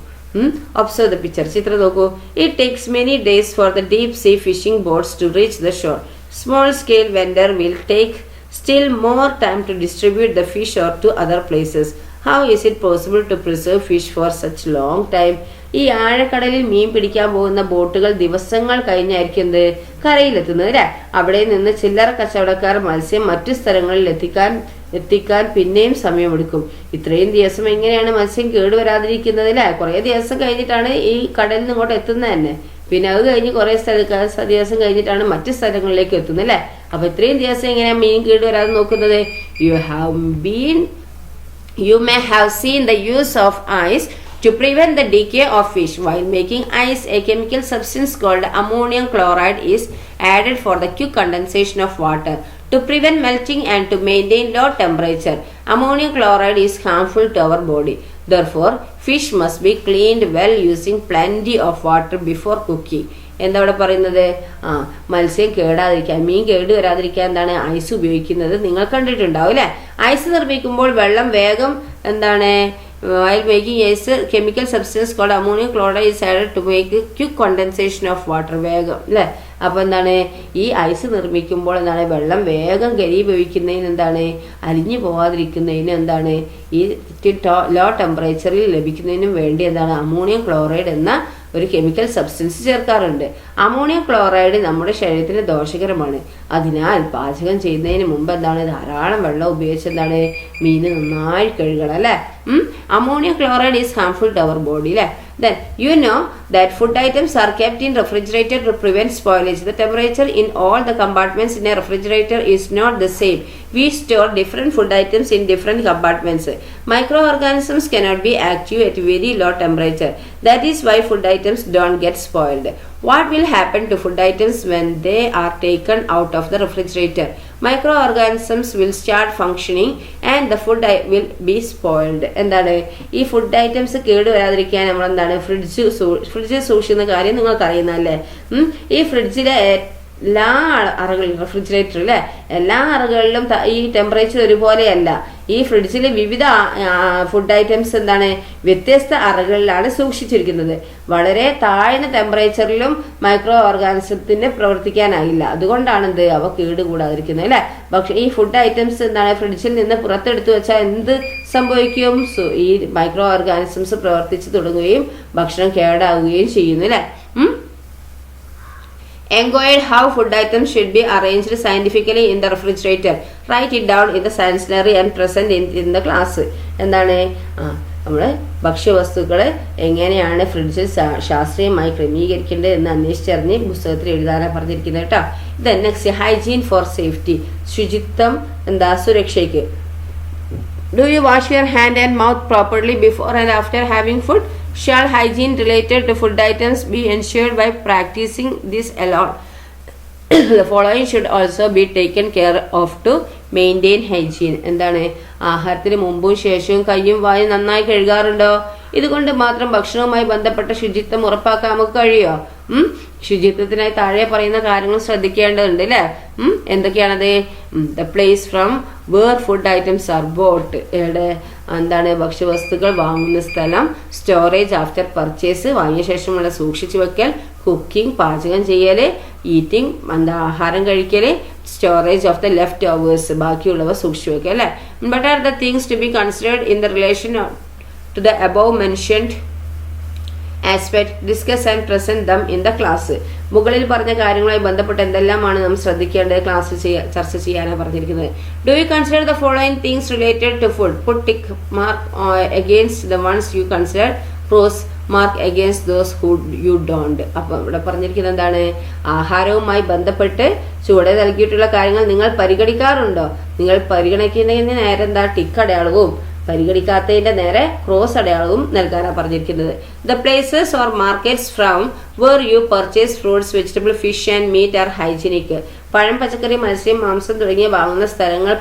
ഒബ്സർവ് ദ പിക്ചർ, ചിത്രം നോക്കൂ. It takes many days for the deep sea fishing boats to reach the shore. Small scale vendor will take still more time to distribute the fish or to other places. How is it possible to preserve fish for such long time? ഈ ആഴക്കടലിൽ മീൻ പിടിക്കാൻ പോകുന്ന ബോട്ടുകൾ ദിവസങ്ങൾ കഴിഞ്ഞായിരിക്കും കരയിലെത്തുന്നത് അല്ലെ. അവിടെ നിന്ന് ചില്ലറ കച്ചവടക്കാർ മത്സ്യം മറ്റു സ്ഥലങ്ങളിൽ എത്തിക്കാൻ പിന്നെയും സമയമെടുക്കും. ഇത്രയും ദിവസം എങ്ങനെയാണ് മത്സ്യം കേടുവരാതിരിക്കുന്നത് അല്ലെ? കുറെ ദിവസം കഴിഞ്ഞിട്ടാണ് ഈ കടലിൽ നിന്ന് ഇങ്ങോട്ട് എത്തുന്നത് തന്നെ. പിന്നെ അത് കഴിഞ്ഞ് കുറെ ദിവസം കഴിഞ്ഞിട്ടാണ് മറ്റു സ്ഥലങ്ങളിലേക്ക് എത്തുന്നത് അല്ലെ. അപ്പൊ ഇത്രയും ദിവസം എങ്ങനെയാ മീൻ കേടുവരാതെ നോക്കുന്നത്? You may have seen the use of ice to prevent the decay of fish. While making ice, a chemical substance called ammonium chloride is added for the quick condensation of water. To prevent melting and to maintain low temperature, ammonium chloride is harmful to our body. Therefore, fish must be cleaned well using plenty of water before cooking. എന്താ ഇവിടെ പറയുന്നത്? മത്സ്യം കേടാതിരിക്കാൻ, മീൻ കേടുവരാതിരിക്കാൻ എന്താണ് ice ഉപയോഗിക്കുന്നത് നിങ്ങൾ കണ്ടിട്ടുണ്ടാവും അല്ലെ. Ice നിർമ്മിക്കുമ്പോൾ വെള്ളം വേഗം എന്താണ് while making ice, chemical substance called ammonium chloride is added to make quick condensation of water. വേഗം അല്ലേ? അപ്പോൾ എന്താണ് ഈ ഐസ് നിർമ്മിക്കുമ്പോൾ എന്താണ് വെള്ളം വേഗം ഘനീഭവിക്കുന്നതിന് എന്താണ് അലിഞ്ഞു പോകാതിരിക്കുന്നതിന് എന്താണ് ഈ ലോ ടെമ്പറേച്ചറിൽ ലഭിക്കുന്നതിനും വേണ്ടി എന്താണ് അമോണിയം ക്ലോറൈഡ് എന്ന ഒരു കെമിക്കൽ സബ്സ്റ്റൻസ് ചേർക്കാറുണ്ട്. അമോണിയം ക്ലോറൈഡ് നമ്മുടെ ശരീരത്തിന് ദോഷകരമാണ്. അതിനാൽ പാചകം ചെയ്യുന്നതിന് മുമ്പ് എന്താണ് ധാരാളം വെള്ളം ഉപയോഗിച്ച് എന്താണ് മീൻ നന്നായി കഴുകണം അല്ലേ. Ammonium chloride is harmful to our body അല്ലേ. Then you know that food items are kept in refrigerator to prevent spoilage. The temperature in all the compartments in a refrigerator is not the same. We store different food items in different compartments. Microorganisms cannot be active at very low temperature. That is why food items don't get spoiled. What will happen to food items when they are taken out of the refrigerator? Microorganisms will start functioning and the food will be spoiled. എന്താണ് ഈ food items കേട് വരാതിരിക്കാൻ നമ്മൾ എന്താണ് ഫ്രിഡ്ജിൽ സൂക്ഷിക്കുന്ന കാര്യം നിങ്ങൾക്ക് അറിയുന്നല്ലേ. ഈ ഫ്രിഡ്ജിലെ എല്ലാ അറകളിലും റെഫ്രിജറേറ്റർ അല്ലേ എല്ലാ അറകളിലും ഈ ടെമ്പറേച്ചർ ഒരുപോലെയല്ല. ഈ ഫ്രിഡ്ജിൽ വിവിധ ഫുഡ് ഐറ്റംസ് എന്താണ് വ്യത്യസ്ത അറകളിലാണ് സൂക്ഷിച്ചിരിക്കുന്നത്. വളരെ താഴ്ന്ന ടെമ്പറേച്ചറിലും മൈക്രോ ഓർഗാനിസത്തിന് പ്രവർത്തിക്കാനായില്ല. അതുകൊണ്ടാണ് എന്ത് അവ കേടുകൂടാതിരിക്കുന്നത് അല്ലേ. പക്ഷെ ഈ ഫുഡ് ഐറ്റംസ് എന്താണ് ഫ്രിഡ്ജിൽ നിന്ന് പുറത്തെടുത്തു വെച്ചാൽ എന്ത് സംഭവിക്കും? ഈ മൈക്രോ ഓർഗാനിസംസ് പ്രവർത്തിച്ചു തുടങ്ങുകയും ഭക്ഷണം കേടാവുകയും ചെയ്യുന്നു അല്ലേ. Enquired how food items should be arranged scientifically in the refrigerator. Write it down in the science diary and present in the class. എന്താണ് നമ്മൾ ഭക്ഷ്യവസ്തുക്കളെ എങ്ങനെയാണ് ഫ്രിഡ്ജിൽ ശാസ്ത്രീയമായി ക്രമീകരിക്കേണ്ടത് എന്ന് അന്വേഷിച്ചറിഞ്ഞ് പുസ്തകത്തിൽ എഴുതാനാണ് പറഞ്ഞിരിക്കുന്നത് കേട്ടോ. Then next hygiene for safety. ശുചിത്വം എന്താ സുരക്ഷയ്ക്ക്. Do you wash your hand and mouth properly before and after having food? Shall hygiene related to food items be ensured by practicing this alone? The following should also be taken care of to maintain hygiene. എന്താണ് ആഹാരത്തിന് മുമ്പും ശേഷവും കയ്യും വായും നന്നായി കഴുകാറുണ്ടോ? ഇതുകൊണ്ട് മാത്രം ഭക്ഷണവുമായി ബന്ധപ്പെട്ട ശുചിത്വം ഉറപ്പാക്കാൻ നമുക്ക് കഴിയോ? ശുചിത്വത്തിനായി താഴെ പറയുന്ന കാര്യങ്ങൾ ശ്രദ്ധിക്കേണ്ടതുണ്ട് അല്ലേ. എന്തൊക്കെയാണത്? The place from where food items are bought. എവിടെ എന്താണ് ഭക്ഷ്യവസ്തുക്കൾ വാങ്ങുന്ന സ്ഥലം. സ്റ്റോറേജ് ആഫ്റ്റർ പർച്ചേസ് വാങ്ങിയ ശേഷമുള്ള സൂക്ഷിച്ചു വെക്കൽ. കുക്കിംഗ് പാചകം ചെയ്യല്. ഈറ്റിംഗ് എന്താ ആഹാരം കഴിക്കല്. Storage of the leftovers ബാക്കിയുള്ളവ സൂക്ഷിച്ചു വെക്കുക അല്ലേ. But are the things to be considered in the relation to the above mentioned aspect. Discuss and present them in the class. മുകളിൽ പറഞ്ഞ കാര്യങ്ങളുമായി ബന്ധപ്പെട്ട് എന്തെല്ലാമാണ് നാം ശ്രദ്ധിക്കേണ്ടത് ക്ലാസ്സിൽ ചർച്ച ചെയ്യാനാണ് പറഞ്ഞിരിക്കുന്നത്. Do you consider the following things related to food? Put tick mark against the ones you consider. Cross mark against those who you don't. അപ്പം ഇവിടെ പറഞ്ഞിരിക്കുന്നത് എന്താണ്? ആഹാരവുമായി ബന്ധപ്പെട്ട് ചുവടെ നൽകിയിട്ടുള്ള കാര്യങ്ങൾ നിങ്ങൾ പരിഗണിക്കാറുണ്ടോ? നിങ്ങൾ പരിഗണിക്കുന്നതിന് നേരെ എന്താ ടിക്ക് അടയാളവും പരിഗണിക്കാത്തതിന്റെ നേരെ ക്രോസ് അടയാളവും നൽകാനാണ് പറഞ്ഞിരിക്കുന്നത്. The places or markets from where you purchase fruits vegetable fish and meat are hygienic. പഴം പച്ചക്കറി മത്സ്യം മാംസം തുടങ്ങിയ വാങ്ങുന്ന സ്ഥലങ്ങൾ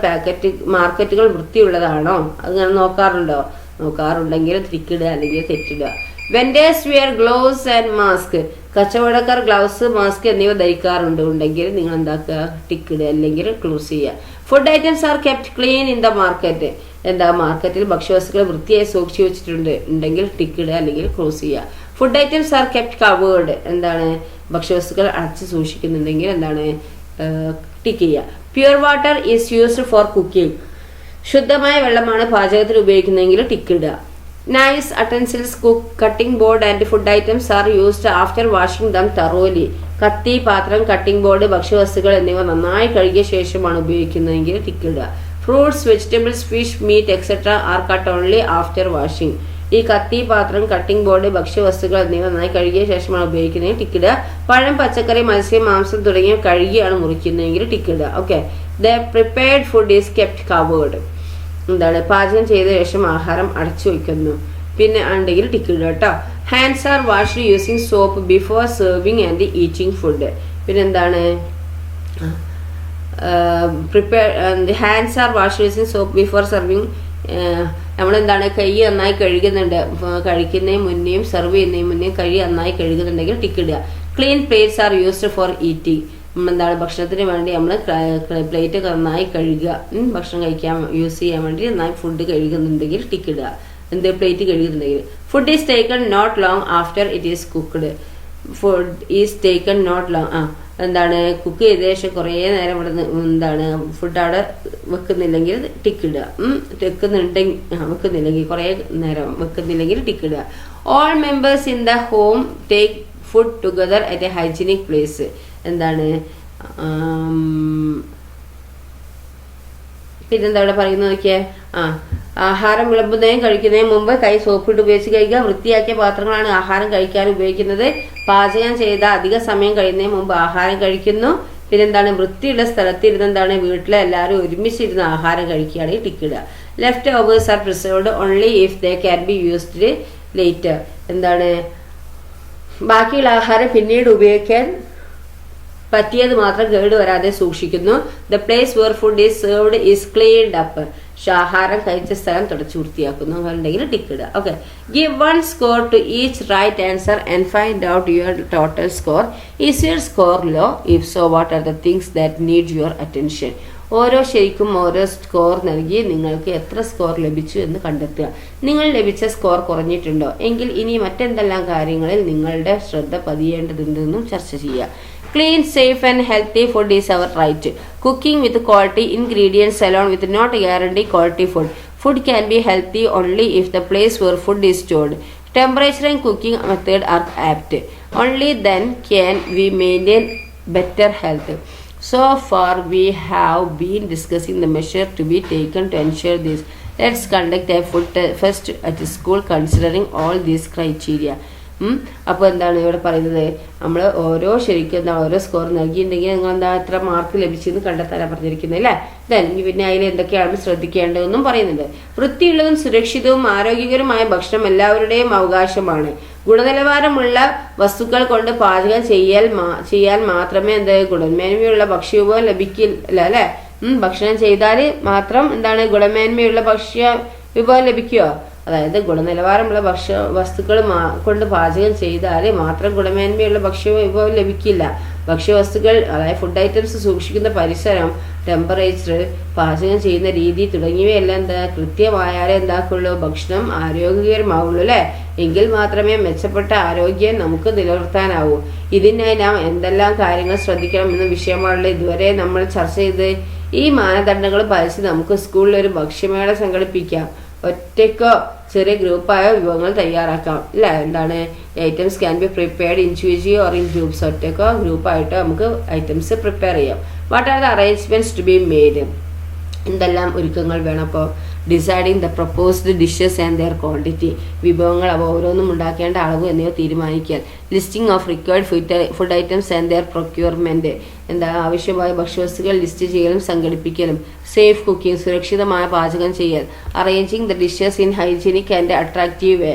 മാർക്കറ്റുകൾ വൃത്തിയുള്ളതാണോ? അത് നോക്കാറുണ്ടോ? നോക്കാറുണ്ടെങ്കിൽ ടിക്കിടുക അല്ലെങ്കിൽ തെറ്റിടുക. Vendors wear gloves and mask. കച്ചവടക്കാർ ഗ്ലൗസ് മാസ്ക് എന്നിവ ധരിക്കാറുണ്ട്. ഉണ്ടെങ്കിൽ നിങ്ങൾ എന്താക്കുക? ടിക്കിടുക അല്ലെങ്കിൽ ക്ലോസ് ചെയ്യുക. Food items are kept clean in the market. എന്താ മാർക്കറ്റിൽ ഭക്ഷ്യവസ്തുക്കൾ വൃത്തിയായി സൂക്ഷിച്ചു വെച്ചിട്ടുണ്ട്. ഉണ്ടെങ്കിൽ ടിക്കിടുക അല്ലെങ്കിൽ ക്ലോസ് ചെയ്യുക. Food items are kept covered. എന്താണ് ഭക്ഷ്യവസ്തുക്കൾ അടച്ച് സൂക്ഷിക്കുന്നുണ്ടെങ്കിൽ എന്താണ് ടിക്ക് ചെയ്യുക. Pure water is used for cooking. ശുദ്ധമായ വെള്ളമാണ് പാചകത്തിൽ ഉപയോഗിക്കുന്നതെങ്കിൽ ടിക്കിടുക. Knife utensils cutting board and food items are used after washing them thoroughly. കത്തി പാത്രം കട്ടിംഗ് ബോർഡ് ഭക്ഷ്യവസ്തുക്കൾ എന്നിവ നന്നായി കഴുകിയ ശേഷമാണ് ഉപയോഗിക്കുന്നതെങ്കിൽ ടിക്കിടുക. Fruits vegetables fish meat etcetera are cut only after washing. ഈ കത്തി പാത്രം കട്ടിംഗ് ബോർഡ് ഭക്ഷ്യവസ്തുക്കൾ എന്നിവ നന്നായി കഴുകിയ ശേഷമാണ് ഉപയോഗിക്കുന്നതെങ്കിൽ ടിക്കിടുക. പഴം പച്ചക്കറി മത്സ്യം മാംസം തുടങ്ങിയ കഴുകിയാണ് മുറിക്കുന്നതെങ്കിൽ ടിക്കിടുക. Okay. The prepared food is kept covered. എന്താണ് പാചകം ചെയ്ത ശേഷം ആഹാരം അടച്ചു വയ്ക്കുന്നു. പിന്നെ ഉണ്ടെങ്കിൽ ടിക്കിടുക കേട്ടോ. Hands are washed using soap before serving and eating food. പിന്നെന്താണ് hands are wash using soap before serving. നമ്മളെന്താണ് കൈ നന്നായി കഴുകുന്നുണ്ട്. കഴിക്കുന്നതിന് മുന്നേയും സെർവ് ചെയ്യുന്നതിന് മുന്നേയും കൈ നന്നായി കഴുകുന്നുണ്ടെങ്കിൽ ടിക്കിടുക. Clean plates are used for eating. എന്താണ് ഭക്ഷണത്തിന് വേണ്ടി നമ്മൾ പ്ലേറ്റ് നന്നായി കഴുകുക. ഭക്ഷണം കഴിക്കാൻ യൂസ് ചെയ്യാൻ വേണ്ടി നന്നായി ഫുഡ് കഴുകുന്നുണ്ടെങ്കിൽ ടിക്കിടുക. എന്ത് പ്ലേറ്റ് കഴുകുന്നുണ്ടെങ്കിൽ. Food is taken not long after it is cooked. Food is taken not long എന്താണ് കുക്ക് ചെയ്ത ശേഷം കുറേ നേരം ഇവിടെ എന്താണ് ഫുഡ് അവിടെ വെക്കുന്നില്ലെങ്കിൽ ടിക്കിടുക. വെക്കുന്നില്ലെങ്കിൽ കുറേ നേരം വെക്കുന്നില്ലെങ്കിൽ ടിക്കിടുക. All members in the home take food together at a hygienic place. എന്താണ് പിന്നെന്താ ഇവിടെ പറയുന്നത് നോക്കിയേ. ആഹാരം വിളമ്പുന്നതിനും കഴിക്കുന്നതിന് മുമ്പ് കൈ സോപ്പിട്ട് ഉപയോഗിച്ച് കഴിക്കുക. വൃത്തിയാക്കിയ പാത്രങ്ങളാണ് ആഹാരം കഴിക്കാൻ ഉപയോഗിക്കുന്നത്. പാചകം ചെയ്ത അധിക സമയം കഴിയുന്നതിന് മുമ്പ് ആഹാരം കഴിക്കുന്നു. പിന്നെന്താണ് വൃത്തിയുള്ള സ്ഥലത്തിരുന്ന് എന്താണ് വീട്ടിലെ എല്ലാവരും ഒരുമിച്ചിരുന്ന് ആഹാരം കഴിക്കുകയാണെങ്കിൽ ടിക്കിടുക. Leftovers are preserved only if they can be used later. എന്താണ് ബാക്കിയുള്ള ആഹാരം പിന്നീട് ഉപയോഗിക്കാൻ പറ്റിയത് മാത്രം കേടുവരാതെ സൂക്ഷിക്കുന്നു. The place where food is served is cleaned up. ആഹാരം കഴിച്ച സ്ഥലം തുടച്ചു വൃത്തിയാക്കുന്നു ഉണ്ടെങ്കിൽ ടിക്കിടുക. ഓക്കെ. Give 1 score to each right answer and find out your total score. Is your score low? If so what are the things that need your attention. ഓരോ ശരിക്കും ഓരോ സ്കോർ നൽകി നിങ്ങൾക്ക് എത്ര സ്കോർ ലഭിച്ചു എന്ന് കണ്ടെത്തുക. നിങ്ങൾ ലഭിച്ച സ്കോർ കുറഞ്ഞിട്ടുണ്ടോ എങ്കിൽ ഇനി മറ്റെന്തെല്ലാം കാര്യങ്ങളിൽ നിങ്ങളുടെ ശ്രദ്ധ പതിയേണ്ടതുണ്ടെന്നും ചർച്ച ചെയ്യുക. Clean, safe and healthy food is our right. Cooking with quality ingredients alone with not guarantee quality food. Food can be healthy only if the place where food is stored. Temperature and cooking method are apt. Only then can we maintain better health. So far we have been discussing the measure to be taken to ensure this. Let's conduct a food fest at school considering all these criteria. അപ്പോൾ എന്താണ് ഇവിടെ പറയുന്നത്, നമ്മൾ ഓരോ ശരിക്കും എന്താ ഓരോ score നൽകിയിട്ടുണ്ടെങ്കിൽ നിങ്ങൾ എന്താ എത്ര മാർക്ക് ലഭിച്ചെന്ന് കണ്ടെത്താനാണ് പറഞ്ഞിരിക്കുന്നത് അല്ലേ. പിന്നെ അതിൽ എന്തൊക്കെയാണ് ശ്രദ്ധിക്കേണ്ടതെന്നും പറയുന്നുണ്ട്. വൃത്തിയുള്ളതും സുരക്ഷിതവും ആരോഗ്യകരമായ ഭക്ഷണം എല്ലാവരുടെയും അവകാശമാണ്. ഗുണനിലവാരമുള്ള വസ്തുക്കൾ കൊണ്ട് പാചകം ചെയ്യാൻ മാത്രമേ എന്ത് ഗുണമേന്മയുള്ള ഭക്ഷ്യവിഭവം ലഭിക്കില്ല അല്ലെ. ഭക്ഷണം ചെയ്താൽ മാത്രം എന്താണ് ഗുണമേന്മയുള്ള ഭക്ഷ്യ വിഭവം ലഭിക്കുമോ? അതായത് ഗുണനിലവാരമുള്ള വസ്തുക്കൾ കൊണ്ട് പാചകം ചെയ്താൽ മാത്രം ഗുണമേന്മയുള്ള ഭക്ഷ്യവിഭവം ലഭിക്കില്ല. ഭക്ഷ്യവസ്തുക്കൾ അതായത് ഫുഡ് ഐറ്റംസ് സൂക്ഷിക്കുന്ന പരിസരം, ടെമ്പറേച്ചർ, പാചകം ചെയ്യുന്ന രീതി തുടങ്ങിയവയെല്ലാം എന്താ കൃത്യമായാലേ എന്താക്കുള്ളൂ ഭക്ഷണം ആരോഗ്യകരമാവുള്ളൂ അല്ലേ. എങ്കിൽ മാത്രമേ മെച്ചപ്പെട്ട ആരോഗ്യം നമുക്ക് നിലനിർത്താനാവൂ. ഇതിനായി നാം എന്തെല്ലാം കാര്യങ്ങൾ ശ്രദ്ധിക്കണം എന്ന വിഷയമാണല്ലോ ഇതുവരെ നമ്മൾ ചർച്ച ചെയ്ത്. ഈ മാനദണ്ഡങ്ങൾ പാലിച്ച് നമുക്ക് സ്കൂളിൽ ഒരു ഭക്ഷ്യമേള സംഘടിപ്പിക്കാം. ഒറ്റയ്ക്കോ ചെറിയ ഗ്രൂപ്പായോ വിഭവങ്ങൾ തയ്യാറാക്കാം ഇല്ല. എന്താണ് items can be prepared individually or in groups. ഒറ്റയ്ക്കോ ഗ്രൂപ്പായിട്ടോ നമുക്ക് ഐറ്റംസ് പ്രിപ്പയർ ചെയ്യാം. What are the arrangements to be made? എന്തെല്ലാം ഒരുക്കങ്ങൾ വേണം? അപ്പോൾ deciding the proposed dishes and their quantity. വിഭവങ്ങൾ അവ ഓരോന്നും ഉണ്ടാക്കേണ്ട അളവ് എന്നിവ തീരുമാനിക്കൽ. Listing of required food items and their procurement. എന്താ ആവശ്യമായ ഭക്ഷ്യവസ്തുക്കൾ ലിസ്റ്റ് ചെയ്യലും സംഘടിപ്പിക്കലും. സേഫ് കുക്കിംഗ്, സുരക്ഷിതമായ പാചകം ചെയ്യൽ. Arranging the dishes in hygienic and attractive way.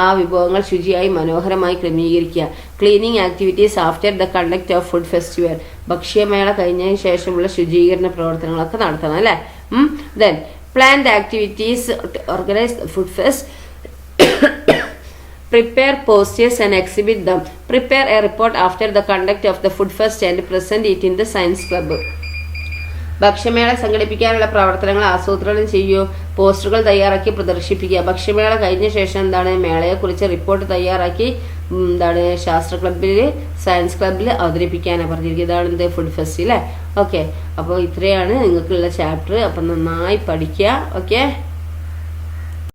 ആ വിഭവങ്ങൾ ശുചിയായി മനോഹരമായി ക്രമീകരിക്കുക. Cleaning activities after the conduct of food festival. ഭക്ഷ്യമേള കഴിഞ്ഞതിന് ശേഷമുള്ള ശുചീകരണ പ്രവർത്തനങ്ങളൊക്കെ നടത്തണം അല്ലേ. Then plan the activities to organize the food fest. Prepare posters and exhibit them. Prepare a report after the conduct of the food fest and present it in the science club. ഭക്ഷ്യമേള സംഘടിപ്പിക്കാനുള്ള പ്രവർത്തനങ്ങൾ ആസൂത്രണം ചെയ്യൂ. പോസ്റ്ററുകൾ തയ്യാറാക്കി പ്രദർശിപ്പിക്കുക. ഭക്ഷ്യമേള കഴിഞ്ഞ ശേഷം എന്താണ് മേളയെക്കുറിച്ച് report തയ്യാറാക്കി എന്താണ് ശാസ്ത്ര ക്ലബിൽ, സയൻസ് ക്ലബിൽ അവതരിപ്പിക്കാനാണ് പറഞ്ഞിരിക്കുന്നത്. ഇതാണ് എന്ത് ഫുഡ് ഫെസ്റ്റ് അല്ലേ. ഓക്കെ, അപ്പോൾ ഇത്രയാണ് നിങ്ങൾക്കുള്ള ചാപ്റ്റർ. അപ്പം നന്നായി പഠിക്കുക. ഓക്കെ.